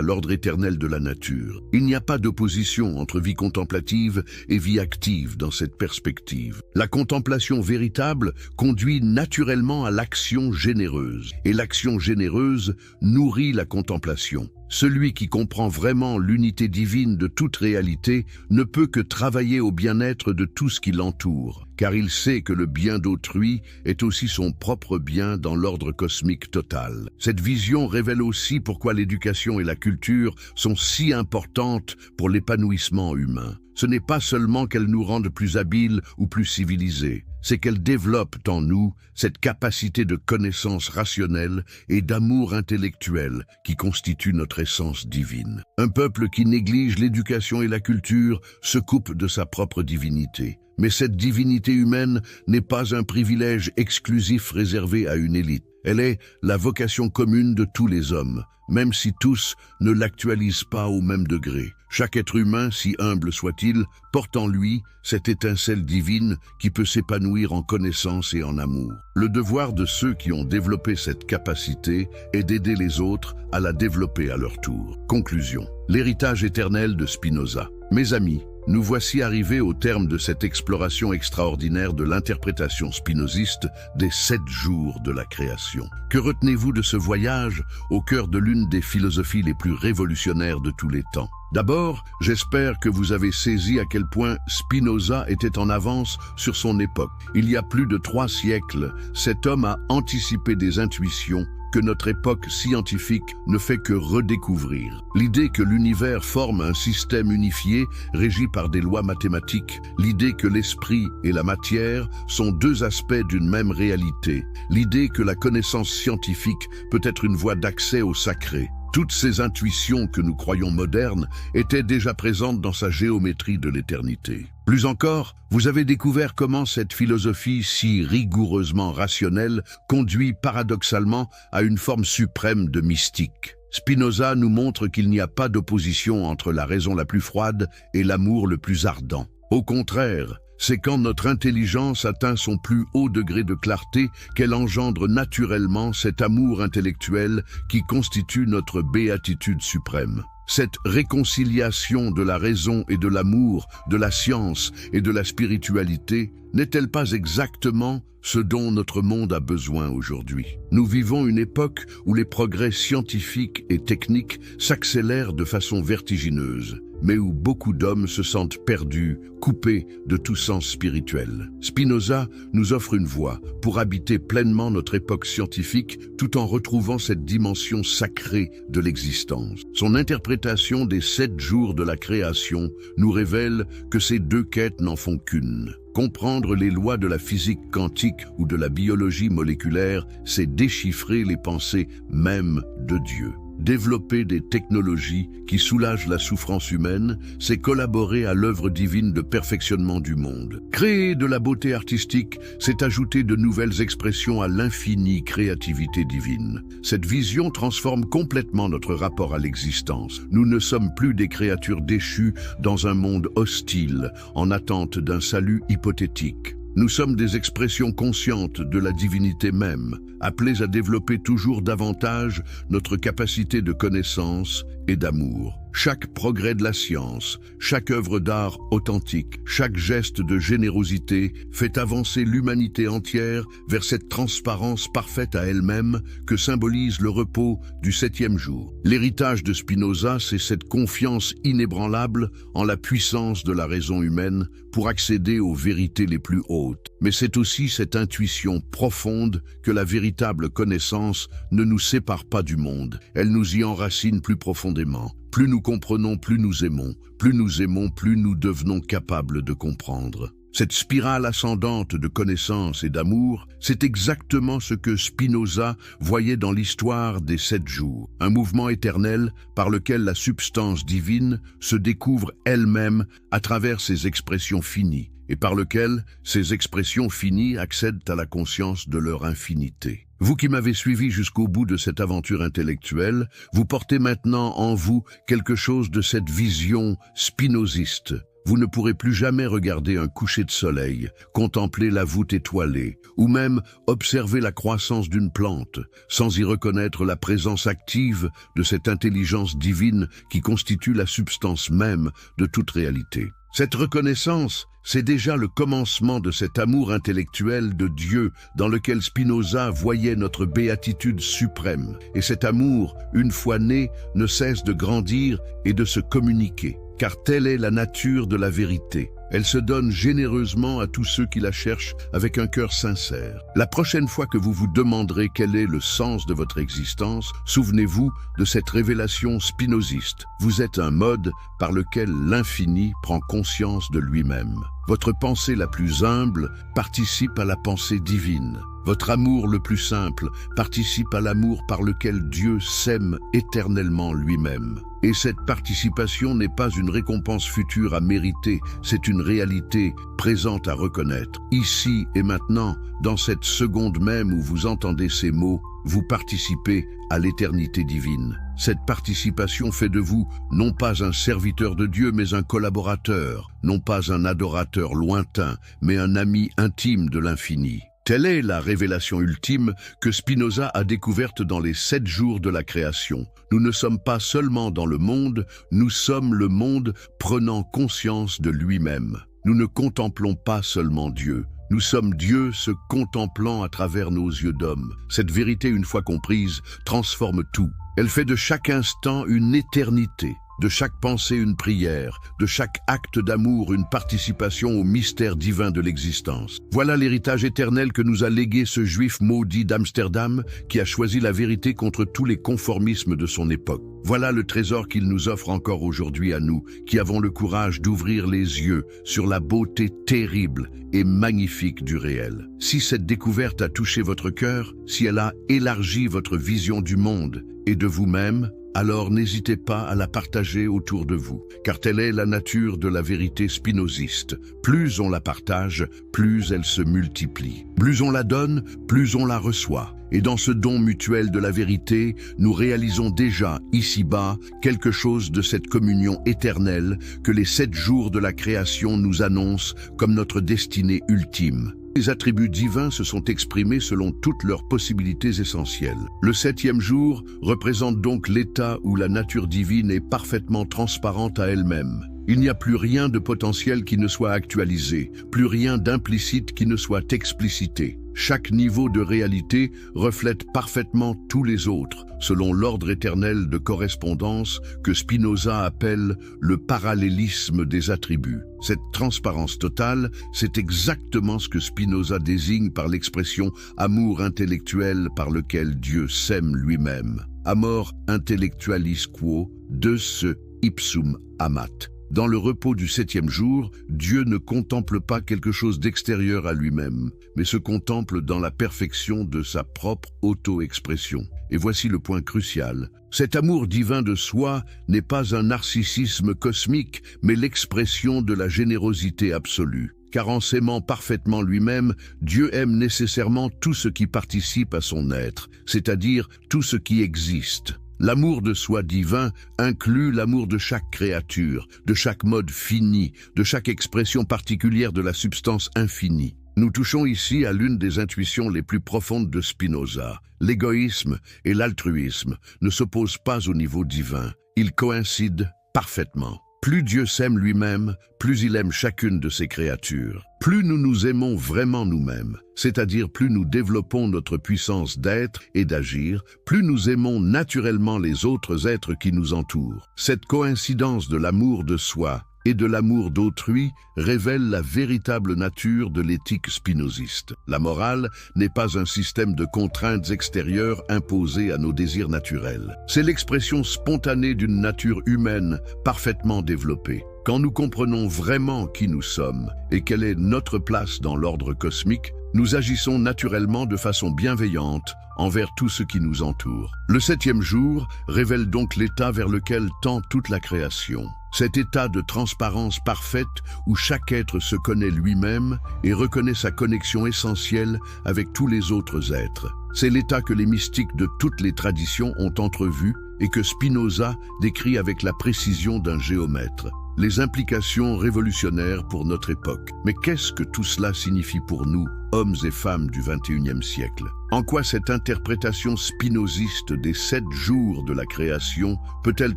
l'ordre éternel de la nature. Il n'y a pas d'opposition entre vie contemplative et vie active dans cette perspective. La contemplation véritable conduit naturellement à l'action généreuse, et l'action généreuse nourrit la contemplation. Celui qui comprend vraiment l'unité divine de toute réalité ne peut que travailler au bien-être de tout ce qui l'entoure, car il sait que le bien d'autrui est aussi son propre bien dans l'ordre cosmique total. Cette vision révèle aussi pourquoi l'éducation et la culture sont si importantes pour l'épanouissement humain. Ce n'est pas seulement qu'elles nous rendent plus habiles ou plus civilisés, c'est qu'elles développent en nous cette capacité de connaissance rationnelle et d'amour intellectuel qui constitue notre essence divine. Un peuple qui néglige l'éducation et la culture se coupe de sa propre divinité. Mais cette divinité humaine n'est pas un privilège exclusif réservé à une élite. Elle est la vocation commune de tous les hommes, même si tous ne l'actualisent pas au même degré. Chaque être humain, si humble soit-il, porte en lui cette étincelle divine qui peut s'épanouir en connaissance et en amour. Le devoir de ceux qui ont développé cette capacité est d'aider les autres à la développer à leur tour. Conclusion. L'héritage éternel de Spinoza. Mes amis, nous voici arrivés au terme de cette exploration extraordinaire de l'interprétation spinoziste des 7 jours de la création. Que retenez-vous de ce voyage au cœur de l'une des philosophies les plus révolutionnaires de tous les temps? D'abord, j'espère que vous avez saisi à quel point Spinoza était en avance sur son époque. Il y a plus de 3 siècles, cet homme a anticipé des intuitions que notre époque scientifique ne fait que redécouvrir. L'idée que l'univers forme un système unifié régi par des lois mathématiques, l'idée que l'esprit et la matière sont 2 aspects d'une même réalité, l'idée que la connaissance scientifique peut être une voie d'accès au sacré. Toutes ces intuitions que nous croyons modernes étaient déjà présentes dans sa géométrie de l'éternité. Plus encore, vous avez découvert comment cette philosophie si rigoureusement rationnelle conduit paradoxalement à une forme suprême de mystique. Spinoza nous montre qu'il n'y a pas d'opposition entre la raison la plus froide et l'amour le plus ardent. Au contraire, c'est quand notre intelligence atteint son plus haut degré de clarté qu'elle engendre naturellement cet amour intellectuel qui constitue notre béatitude suprême. Cette réconciliation de la raison et de l'amour, de la science et de la spiritualité, n'est-elle pas exactement ce dont notre monde a besoin aujourd'hui? Nous vivons une époque où les progrès scientifiques et techniques s'accélèrent de façon vertigineuse, mais où beaucoup d'hommes se sentent perdus, coupés de tout sens spirituel. Spinoza nous offre une voie pour habiter pleinement notre époque scientifique tout en retrouvant cette dimension sacrée de l'existence. Son interprétation des 7 jours de la création nous révèle que ces 2 quêtes n'en font qu'une. Comprendre les lois de la physique quantique ou de la biologie moléculaire, c'est déchiffrer les pensées même de Dieu. Développer des technologies qui soulagent la souffrance humaine, c'est collaborer à l'œuvre divine de perfectionnement du monde. Créer de la beauté artistique, c'est ajouter de nouvelles expressions à l'infinie créativité divine. Cette vision transforme complètement notre rapport à l'existence. Nous ne sommes plus des créatures déchues dans un monde hostile, en attente d'un salut hypothétique. Nous sommes des expressions conscientes de la divinité même, appelées à développer toujours davantage notre capacité de connaissance et d'amour. Chaque progrès de la science, chaque œuvre d'art authentique, chaque geste de générosité fait avancer l'humanité entière vers cette transparence parfaite à elle-même que symbolise le repos du 7e jour. L'héritage de Spinoza, c'est cette confiance inébranlable en la puissance de la raison humaine pour accéder aux vérités les plus hautes. Mais c'est aussi cette intuition profonde que la véritable connaissance ne nous sépare pas du monde. Elle nous y enracine plus profondément. Plus nous comprenons, plus nous aimons. Plus nous aimons, plus nous devenons capables de comprendre. Cette spirale ascendante de connaissance et d'amour, c'est exactement ce que Spinoza voyait dans l'histoire des 7 jours. Un mouvement éternel par lequel la substance divine se découvre elle-même à travers ses expressions finies, et par lequel ces expressions finies accèdent à la conscience de leur infinité. Vous qui m'avez suivi jusqu'au bout de cette aventure intellectuelle, vous portez maintenant en vous quelque chose de cette vision spinoziste. Vous ne pourrez plus jamais regarder un coucher de soleil, contempler la voûte étoilée, ou même observer la croissance d'une plante, sans y reconnaître la présence active de cette intelligence divine qui constitue la substance même de toute réalité. Cette reconnaissance, c'est déjà le commencement de cet amour intellectuel de Dieu dans lequel Spinoza voyait notre béatitude suprême. Et cet amour, une fois né, ne cesse de grandir et de se communiquer. Car telle est la nature de la vérité. Elle se donne généreusement à tous ceux qui la cherchent avec un cœur sincère. La prochaine fois que vous vous demanderez quel est le sens de votre existence, souvenez-vous de cette révélation spinoziste. Vous êtes un mode par lequel l'infini prend conscience de lui-même. Votre pensée la plus humble participe à la pensée divine. Votre amour le plus simple participe à l'amour par lequel Dieu s'aime éternellement lui-même. Et cette participation n'est pas une récompense future à mériter, c'est une réalité présente à reconnaître. Ici et maintenant, dans cette seconde même où vous entendez ces mots, vous participez à l'éternité divine. Cette participation fait de vous non pas un serviteur de Dieu, mais un collaborateur, non pas un adorateur lointain, mais un ami intime de l'infini. Telle est la révélation ultime que Spinoza a découverte dans les 7 jours de la création. Nous ne sommes pas seulement dans le monde, nous sommes le monde prenant conscience de lui-même. Nous ne contemplons pas seulement Dieu. Nous sommes Dieu se contemplant à travers nos yeux d'homme. Cette vérité, une fois comprise, transforme tout. Elle fait de chaque instant une éternité, de chaque pensée une prière, de chaque acte d'amour une participation au mystère divin de l'existence. Voilà l'héritage éternel que nous a légué ce juif maudit d'Amsterdam qui a choisi la vérité contre tous les conformismes de son époque. Voilà le trésor qu'il nous offre encore aujourd'hui à nous, qui avons le courage d'ouvrir les yeux sur la beauté terrible et magnifique du réel. Si cette découverte a touché votre cœur, si elle a élargi votre vision du monde et de vous-même, alors n'hésitez pas à la partager autour de vous, car telle est la nature de la vérité spinoziste. Plus on la partage, plus elle se multiplie. Plus on la donne, plus on la reçoit. Et dans ce don mutuel de la vérité, nous réalisons déjà, ici-bas, quelque chose de cette communion éternelle que les 7 jours de la création nous annoncent comme notre destinée ultime. Les attributs divins se sont exprimés selon toutes leurs possibilités essentielles. Le 7e jour représente donc l'état où la nature divine est parfaitement transparente à elle-même. Il n'y a plus rien de potentiel qui ne soit actualisé, plus rien d'implicite qui ne soit explicité. Chaque niveau de réalité reflète parfaitement tous les autres, selon l'ordre éternel de correspondance que Spinoza appelle le parallélisme des attributs. Cette transparence totale, c'est exactement ce que Spinoza désigne par l'expression « amour intellectuel par lequel Dieu s'aime lui-même ». Amor intellectualis quo, de ce ipsum amat. Dans le repos du septième jour, Dieu ne contemple pas quelque chose d'extérieur à lui-même, mais se contemple dans la perfection de sa propre auto-expression. Et voici le point crucial. Cet amour divin de soi n'est pas un narcissisme cosmique, mais l'expression de la générosité absolue. Car en s'aimant parfaitement lui-même, Dieu aime nécessairement tout ce qui participe à son être, c'est-à-dire tout ce qui existe. L'amour de soi divin inclut l'amour de chaque créature, de chaque mode fini, de chaque expression particulière de la substance infinie. Nous touchons ici à l'une des intuitions les plus profondes de Spinoza. L'égoïsme et l'altruisme ne s'opposent pas au niveau divin, ils coïncident parfaitement. Plus Dieu s'aime lui-même, plus il aime chacune de ses créatures. Plus nous nous aimons vraiment nous-mêmes, c'est-à-dire plus nous développons notre puissance d'être et d'agir, plus nous aimons naturellement les autres êtres qui nous entourent. Cette coïncidence de l'amour de soi et de l'amour d'autrui révèle la véritable nature de l'éthique spinoziste. La morale n'est pas un système de contraintes extérieures imposées à nos désirs naturels. C'est l'expression spontanée d'une nature humaine parfaitement développée. Quand nous comprenons vraiment qui nous sommes et quelle est notre place dans l'ordre cosmique, nous agissons naturellement de façon bienveillante envers tout ce qui nous entoure. Le septième jour révèle donc l'état vers lequel tend toute la création. Cet état de transparence parfaite où chaque être se connaît lui-même et reconnaît sa connexion essentielle avec tous les autres êtres. C'est l'état que les mystiques de toutes les traditions ont entrevu et que Spinoza décrit avec la précision d'un géomètre. Les implications révolutionnaires pour notre époque. Mais qu'est-ce que tout cela signifie pour nous, hommes et femmes du XXIe siècle? En quoi cette interprétation spinoziste des 7 jours de la création peut-elle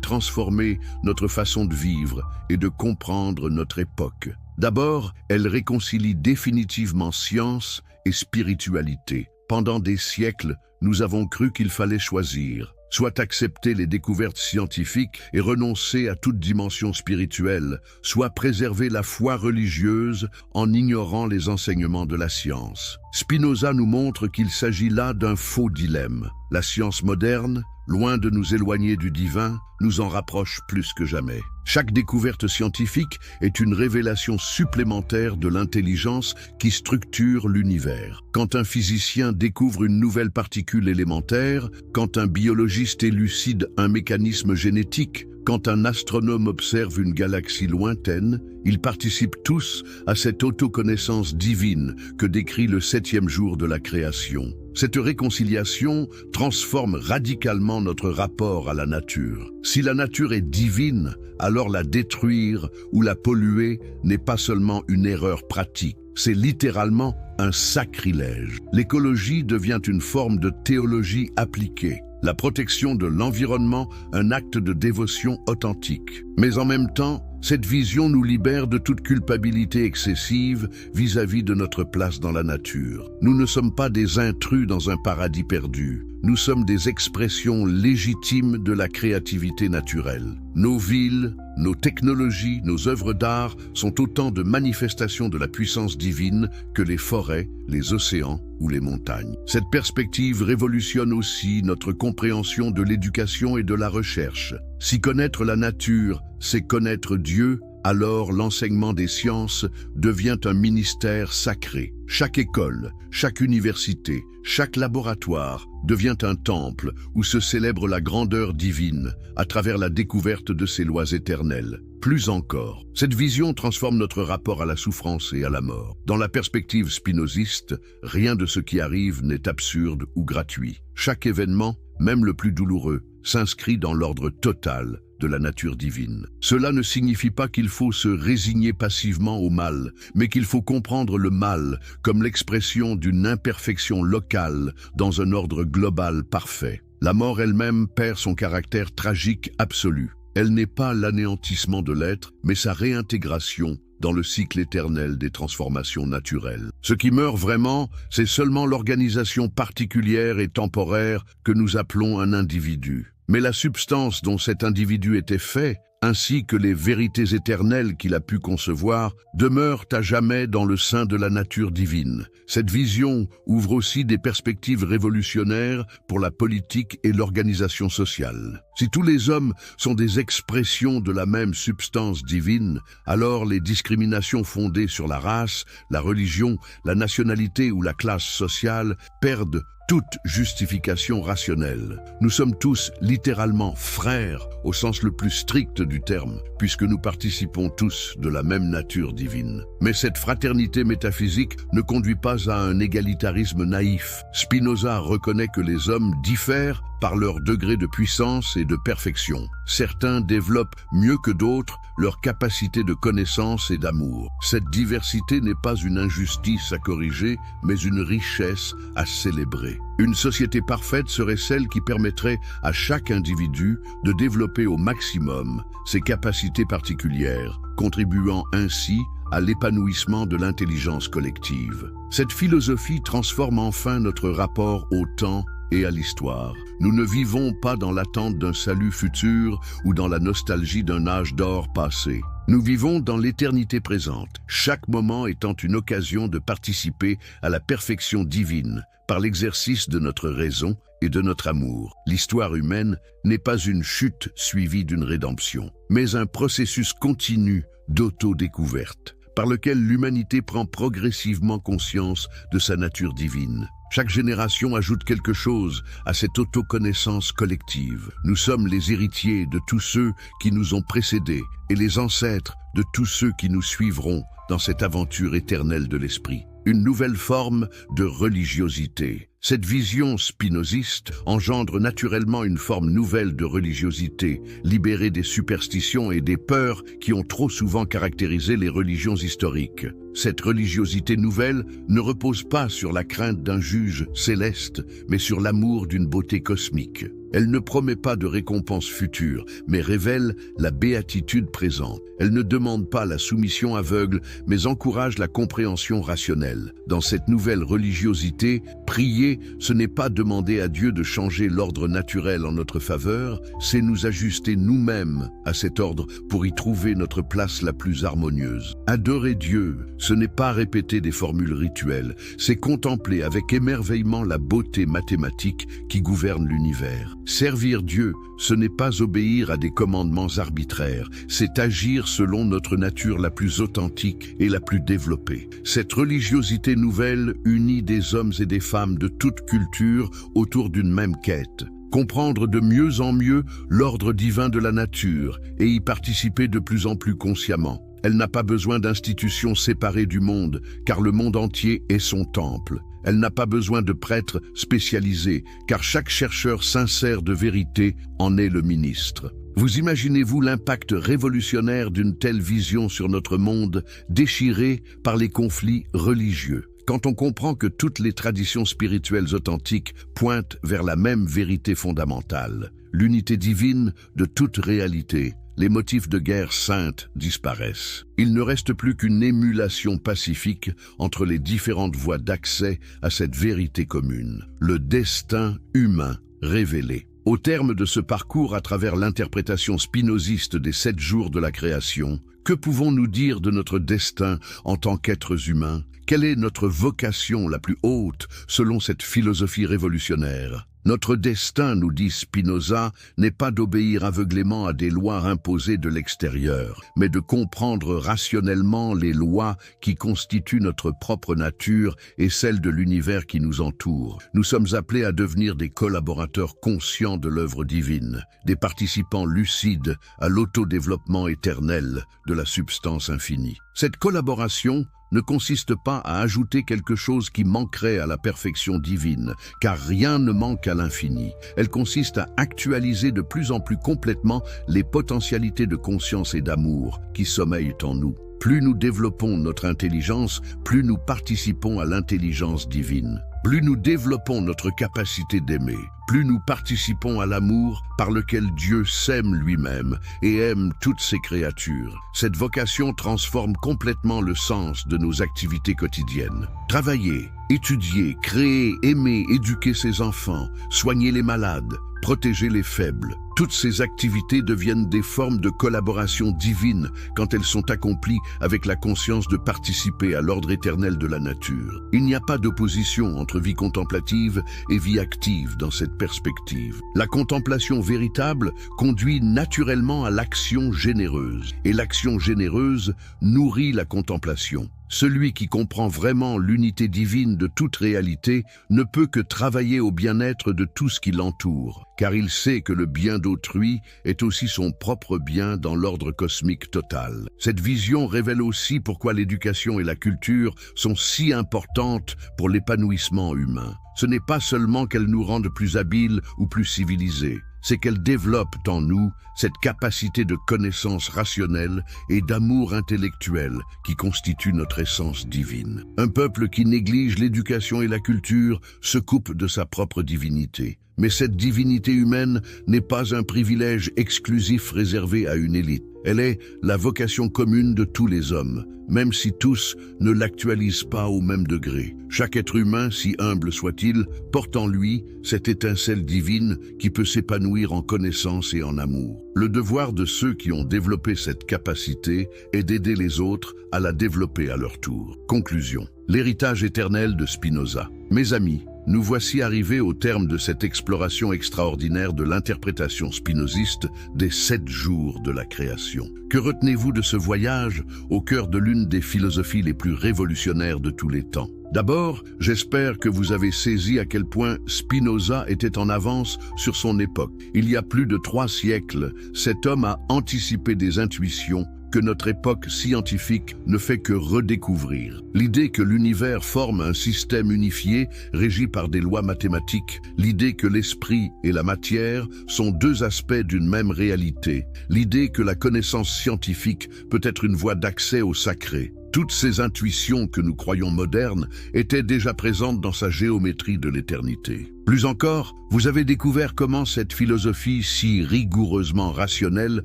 transformer notre façon de vivre et de comprendre notre époque? D'abord, elle réconcilie définitivement science et spiritualité. Pendant des siècles, nous avons cru qu'il fallait choisir. Soit accepter les découvertes scientifiques et renoncer à toute dimension spirituelle, soit préserver la foi religieuse en ignorant les enseignements de la science. Spinoza nous montre qu'il s'agit là d'un faux dilemme. La science moderne, loin de nous éloigner du divin, nous en rapproche plus que jamais. Chaque découverte scientifique est une révélation supplémentaire de l'intelligence qui structure l'univers. Quand un physicien découvre une nouvelle particule élémentaire, quand un biologiste élucide un mécanisme génétique, quand un astronome observe une galaxie lointaine, ils participent tous à cette autoconnaissance divine que décrit le 7e jour de la création. Cette réconciliation transforme radicalement notre rapport à la nature. Si la nature est divine, alors la détruire ou la polluer n'est pas seulement une erreur pratique, c'est littéralement un sacrilège. L'écologie devient une forme de théologie appliquée. La protection de l'environnement, un acte de dévotion authentique. Mais en même temps, cette vision nous libère de toute culpabilité excessive vis-à-vis de notre place dans la nature. Nous ne sommes pas des intrus dans un paradis perdu. Nous sommes des expressions légitimes de la créativité naturelle. Nos villes, nos technologies, nos œuvres d'art sont autant de manifestations de la puissance divine que les forêts, les océans ou les montagnes. Cette perspective révolutionne aussi notre compréhension de l'éducation et de la recherche. Si connaître la nature, c'est connaître Dieu, alors l'enseignement des sciences devient un ministère sacré. Chaque école, chaque université, chaque laboratoire devient un temple où se célèbre la grandeur divine à travers la découverte de ses lois éternelles. Plus encore, cette vision transforme notre rapport à la souffrance et à la mort. Dans la perspective spinoziste, rien de ce qui arrive n'est absurde ou gratuit. Chaque événement, même le plus douloureux, s'inscrit dans l'ordre total de la nature divine. Cela ne signifie pas qu'il faut se résigner passivement au mal, mais qu'il faut comprendre le mal comme l'expression d'une imperfection locale dans un ordre global parfait. La mort elle-même perd son caractère tragique absolu. Elle n'est pas l'anéantissement de l'être, mais sa réintégration dans le cycle éternel des transformations naturelles. Ce qui meurt vraiment, c'est seulement l'organisation particulière et temporaire que nous appelons un individu. Mais la substance dont cet individu était fait, ainsi que les vérités éternelles qu'il a pu concevoir, demeurent à jamais dans le sein de la nature divine. Cette vision ouvre aussi des perspectives révolutionnaires pour la politique et l'organisation sociale. Si tous les hommes sont des expressions de la même substance divine, alors les discriminations fondées sur la race, la religion, la nationalité ou la classe sociale perdent toute justification rationnelle. Nous sommes tous littéralement frères au sens le plus strict du terme, puisque nous participons tous de la même nature divine. Mais cette fraternité métaphysique ne conduit pas à un égalitarisme naïf. Spinoza reconnaît que les hommes diffèrent par leur degré de puissance et de perfection. Certains développent mieux que d'autres leur capacité de connaissance et d'amour. Cette diversité n'est pas une injustice à corriger, mais une richesse à célébrer. Une société parfaite serait celle qui permettrait à chaque individu de développer au maximum ses capacités particulières, contribuant ainsi à l'épanouissement de l'intelligence collective. Cette philosophie transforme enfin notre rapport au temps et à l'histoire. Nous ne vivons pas dans l'attente d'un salut futur ou dans la nostalgie d'un âge d'or passé. Nous vivons dans l'éternité présente, chaque moment étant une occasion de participer à la perfection divine par l'exercice de notre raison et de notre amour. L'histoire humaine n'est pas une chute suivie d'une rédemption, mais un processus continu d'auto-découverte, par lequel l'humanité prend progressivement conscience de sa nature divine. Chaque génération ajoute quelque chose à cette autoconnaissance collective. Nous sommes les héritiers de tous ceux qui nous ont précédés et les ancêtres de tous ceux qui nous suivront dans cette aventure éternelle de l'esprit. Une nouvelle forme de religiosité. Cette vision spinoziste engendre naturellement une forme nouvelle de religiosité, libérée des superstitions et des peurs qui ont trop souvent caractérisé les religions historiques. Cette religiosité nouvelle ne repose pas sur la crainte d'un juge céleste, mais sur l'amour d'une beauté cosmique. Elle ne promet pas de récompense future, mais révèle la béatitude présente. Elle ne demande pas la soumission aveugle, mais encourage la compréhension rationnelle. Dans cette nouvelle religiosité, prier, ce n'est pas demander à Dieu de changer l'ordre naturel en notre faveur, c'est nous ajuster nous-mêmes à cet ordre pour y trouver notre place la plus harmonieuse. Adorer Dieu, ce n'est pas répéter des formules rituelles, c'est contempler avec émerveillement la beauté mathématique qui gouverne l'univers. Servir Dieu, ce n'est pas obéir à des commandements arbitraires, c'est agir selon notre nature la plus authentique et la plus développée. Cette religiosité nouvelle unit des hommes et des femmes de toute culture autour d'une même quête. Comprendre de mieux en mieux l'ordre divin de la nature et y participer de plus en plus consciemment. Elle n'a pas besoin d'institutions séparées du monde, car le monde entier est son temple. Elle n'a pas besoin de prêtres spécialisés, car chaque chercheur sincère de vérité en est le ministre. Vous imaginez-vous l'impact révolutionnaire d'une telle vision sur notre monde, déchiré par les conflits religieux? Quand on comprend que toutes les traditions spirituelles authentiques pointent vers la même vérité fondamentale, l'unité divine de toute réalité, les motifs de guerre sainte disparaissent. Il ne reste plus qu'une émulation pacifique entre les différentes voies d'accès à cette vérité commune, le destin humain révélé. Au terme de ce parcours à travers l'interprétation spinoziste des 7 jours de la création, que pouvons-nous dire de notre destin en tant qu'êtres humains? Quelle est notre vocation la plus haute selon cette philosophie révolutionnaire? Notre destin, nous dit Spinoza, n'est pas d'obéir aveuglément à des lois imposées de l'extérieur, mais de comprendre rationnellement les lois qui constituent notre propre nature et celle de l'univers qui nous entoure. Nous sommes appelés à devenir des collaborateurs conscients de l'œuvre divine, des participants lucides à l'autodéveloppement éternel de la substance infinie. Cette collaboration ne consiste pas à ajouter quelque chose qui manquerait à la perfection divine, car rien ne manque à l'infini. Elle consiste à actualiser de plus en plus complètement les potentialités de conscience et d'amour qui sommeillent en nous. Plus nous développons notre intelligence, plus nous participons à l'intelligence divine. Plus nous développons notre capacité d'aimer, plus nous participons à l'amour par lequel Dieu s'aime lui-même et aime toutes ses créatures. Cette vocation transforme complètement le sens de nos activités quotidiennes. Travailler, étudier, créer, aimer, éduquer ses enfants, soigner les malades, protéger les faibles. Toutes ces activités deviennent des formes de collaboration divine quand elles sont accomplies avec la conscience de participer à l'ordre éternel de la nature. Il n'y a pas d'opposition entre vie contemplative et vie active dans cette perspective. La contemplation véritable conduit naturellement à l'action généreuse, et l'action généreuse nourrit la contemplation. Celui qui comprend vraiment l'unité divine de toute réalité ne peut que travailler au bien-être de tout ce qui l'entoure, car il sait que le bien d'autrui est aussi son propre bien dans l'ordre cosmique total. Cette vision révèle aussi pourquoi l'éducation et la culture sont si importantes pour l'épanouissement humain. Ce n'est pas seulement qu'elles nous rendent plus habiles ou plus civilisés, c'est qu'elles développent en nous cette capacité de connaissance rationnelle et d'amour intellectuel qui constitue notre essence divine. Un peuple qui néglige l'éducation et la culture se coupe de sa propre divinité. Mais cette divinité humaine n'est pas un privilège exclusif réservé à une élite. Elle est la vocation commune de tous les hommes, même si tous ne l'actualisent pas au même degré. Chaque être humain, si humble soit-il, porte en lui cette étincelle divine qui peut s'épanouir en connaissance et en amour. Le devoir de ceux qui ont développé cette capacité est d'aider les autres à la développer à leur tour. Conclusion. L'héritage éternel de Spinoza. Mes amis, nous voici arrivés au terme de cette exploration extraordinaire de l'interprétation spinoziste des 7 jours de la création. Que retenez-vous de ce voyage au cœur de l'une des philosophies les plus révolutionnaires de tous les temps? D'abord, j'espère que vous avez saisi à quel point Spinoza était en avance sur son époque. Il y a plus de 3 siècles, cet homme a anticipé des intuitions que notre époque scientifique ne fait que redécouvrir. L'idée que l'univers forme un système unifié régi par des lois mathématiques, l'idée que l'esprit et la matière sont 2 aspects d'une même réalité, l'idée que la connaissance scientifique peut être une voie d'accès au sacré. Toutes ces intuitions que nous croyons modernes étaient déjà présentes dans sa géométrie de l'éternité. Plus encore, vous avez découvert comment cette philosophie si rigoureusement rationnelle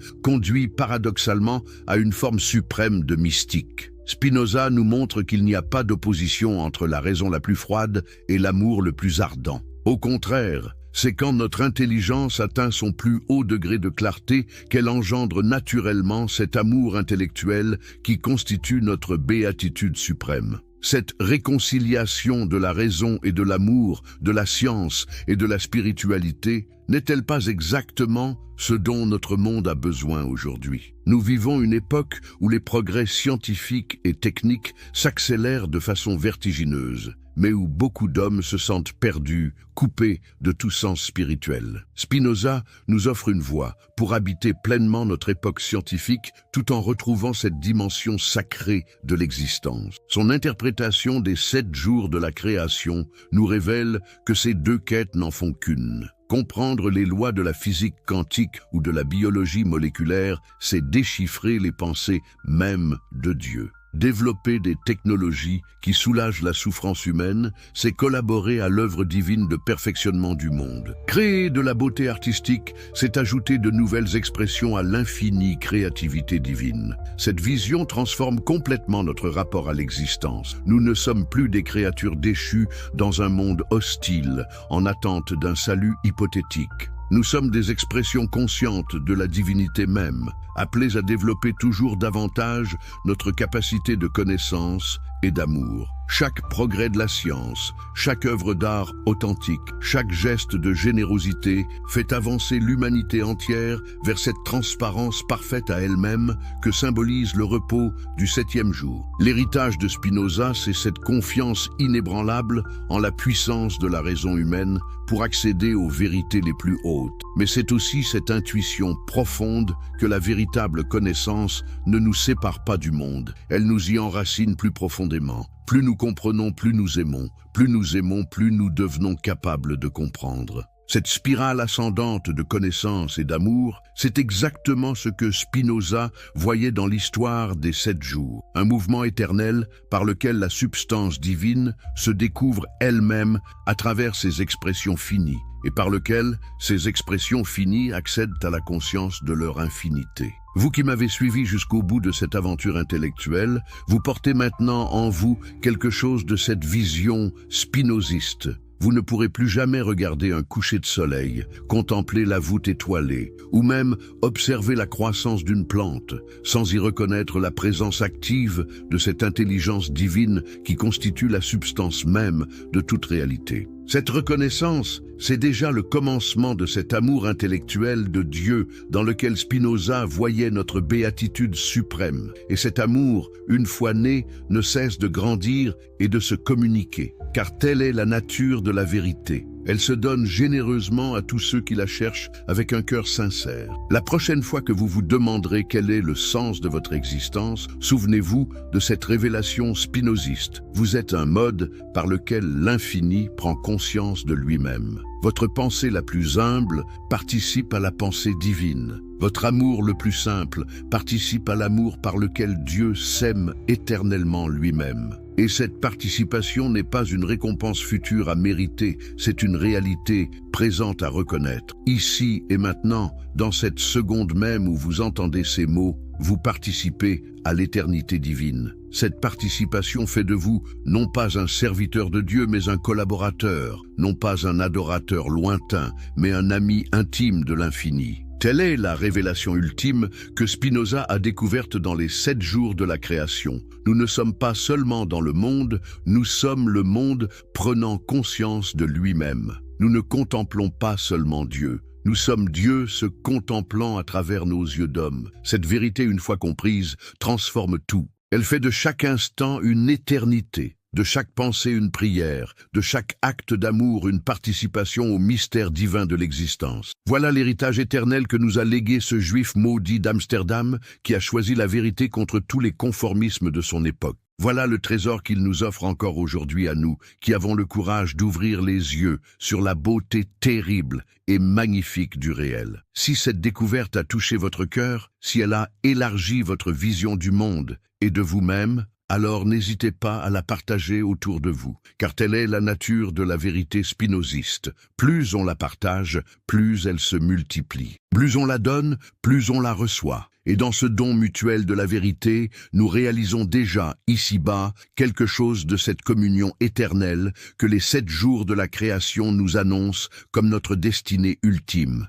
conduit paradoxalement à une forme suprême de mystique. Spinoza nous montre qu'il n'y a pas d'opposition entre la raison la plus froide et l'amour le plus ardent. Au contraire, c'est quand notre intelligence atteint son plus haut degré de clarté qu'elle engendre naturellement cet amour intellectuel qui constitue notre béatitude suprême. Cette réconciliation de la raison et de l'amour, de la science et de la spiritualité n'est-elle pas exactement ce dont notre monde a besoin aujourd'hui? Nous vivons une époque où les progrès scientifiques et techniques s'accélèrent de façon vertigineuse, mais où beaucoup d'hommes se sentent perdus, coupés de tout sens spirituel. Spinoza nous offre une voie pour habiter pleinement notre époque scientifique tout en retrouvant cette dimension sacrée de l'existence. Son interprétation des 7 jours de la création nous révèle que ces 2 quêtes n'en font qu'une. Comprendre les lois de la physique quantique ou de la biologie moléculaire, c'est déchiffrer les pensées même de Dieu. Développer des technologies qui soulagent la souffrance humaine, c'est collaborer à l'œuvre divine de perfectionnement du monde. Créer de la beauté artistique, c'est ajouter de nouvelles expressions à l'infinie créativité divine. Cette vision transforme complètement notre rapport à l'existence. Nous ne sommes plus des créatures déchues dans un monde hostile, en attente d'un salut hypothétique. Nous sommes des expressions conscientes de la divinité même, appelées à développer toujours davantage notre capacité de connaissance et d'amour. Chaque progrès de la science, chaque œuvre d'art authentique, chaque geste de générosité fait avancer l'humanité entière vers cette transparence parfaite à elle-même que symbolise le repos du 7e jour. L'héritage de Spinoza, c'est cette confiance inébranlable en la puissance de la raison humaine pour accéder aux vérités les plus hautes. Mais c'est aussi cette intuition profonde que la véritable connaissance ne nous sépare pas du monde. Elle nous y enracine plus profondément. Plus nous comprenons, plus nous aimons. Plus nous aimons, plus nous devenons capables de comprendre. Cette spirale ascendante de connaissance et d'amour, c'est exactement ce que Spinoza voyait dans l'histoire des 7 jours. Un mouvement éternel par lequel la substance divine se découvre elle-même à travers ses expressions finies, et par lequel ces expressions finies accèdent à la conscience de leur infinité. Vous qui m'avez suivi jusqu'au bout de cette aventure intellectuelle, vous portez maintenant en vous quelque chose de cette vision spinoziste. vous ne pourrez plus jamais regarder un coucher de soleil, contempler la voûte étoilée, ou même observer la croissance d'une plante, sans y reconnaître la présence active de cette intelligence divine qui constitue la substance même de toute réalité. Cette reconnaissance, c'est déjà le commencement de cet amour intellectuel de Dieu dans lequel Spinoza voyait notre béatitude suprême. Et cet amour, une fois né, ne cesse de grandir et de se communiquer. Car telle est la nature de la vérité. Elle se donne généreusement à tous ceux qui la cherchent avec un cœur sincère. La prochaine fois que vous vous demanderez quel est le sens de votre existence, souvenez-vous de cette révélation spinoziste. Vous êtes un mode par lequel l'infini prend conscience de lui-même. Votre pensée la plus humble participe à la pensée divine. Votre amour le plus simple participe à l'amour par lequel Dieu s'aime éternellement lui-même. Et cette participation n'est pas une récompense future à mériter, c'est une réalité présente à reconnaître. Ici et maintenant, dans cette seconde même où vous entendez ces mots, vous participez à l'éternité divine. Cette participation fait de vous non pas un serviteur de Dieu, mais un collaborateur, non pas un adorateur lointain, mais un ami intime de l'infini. Telle est la révélation ultime que Spinoza a découverte dans les 7 jours de la création. Nous ne sommes pas seulement dans le monde, nous sommes le monde prenant conscience de lui-même. Nous ne contemplons pas seulement Dieu. Nous sommes Dieu se contemplant à travers nos yeux d'homme. Cette vérité, une fois comprise, transforme tout. Elle fait de chaque instant une éternité, de chaque pensée une prière, de chaque acte d'amour une participation au mystère divin de l'existence. Voilà l'héritage éternel que nous a légué ce juif maudit d'Amsterdam qui a choisi la vérité contre tous les conformismes de son époque. Voilà le trésor qu'il nous offre encore aujourd'hui à nous, qui avons le courage d'ouvrir les yeux sur la beauté terrible et magnifique du réel. Si cette découverte a touché votre cœur, si elle a élargi votre vision du monde et de vous-même, alors n'hésitez pas à la partager autour de vous, car telle est la nature de la vérité spinoziste. Plus on la partage, plus elle se multiplie. Plus on la donne, plus on la reçoit. Et dans ce don mutuel de la vérité, nous réalisons déjà, ici-bas, quelque chose de cette communion éternelle que les 7 jours de la création nous annoncent comme notre destinée ultime.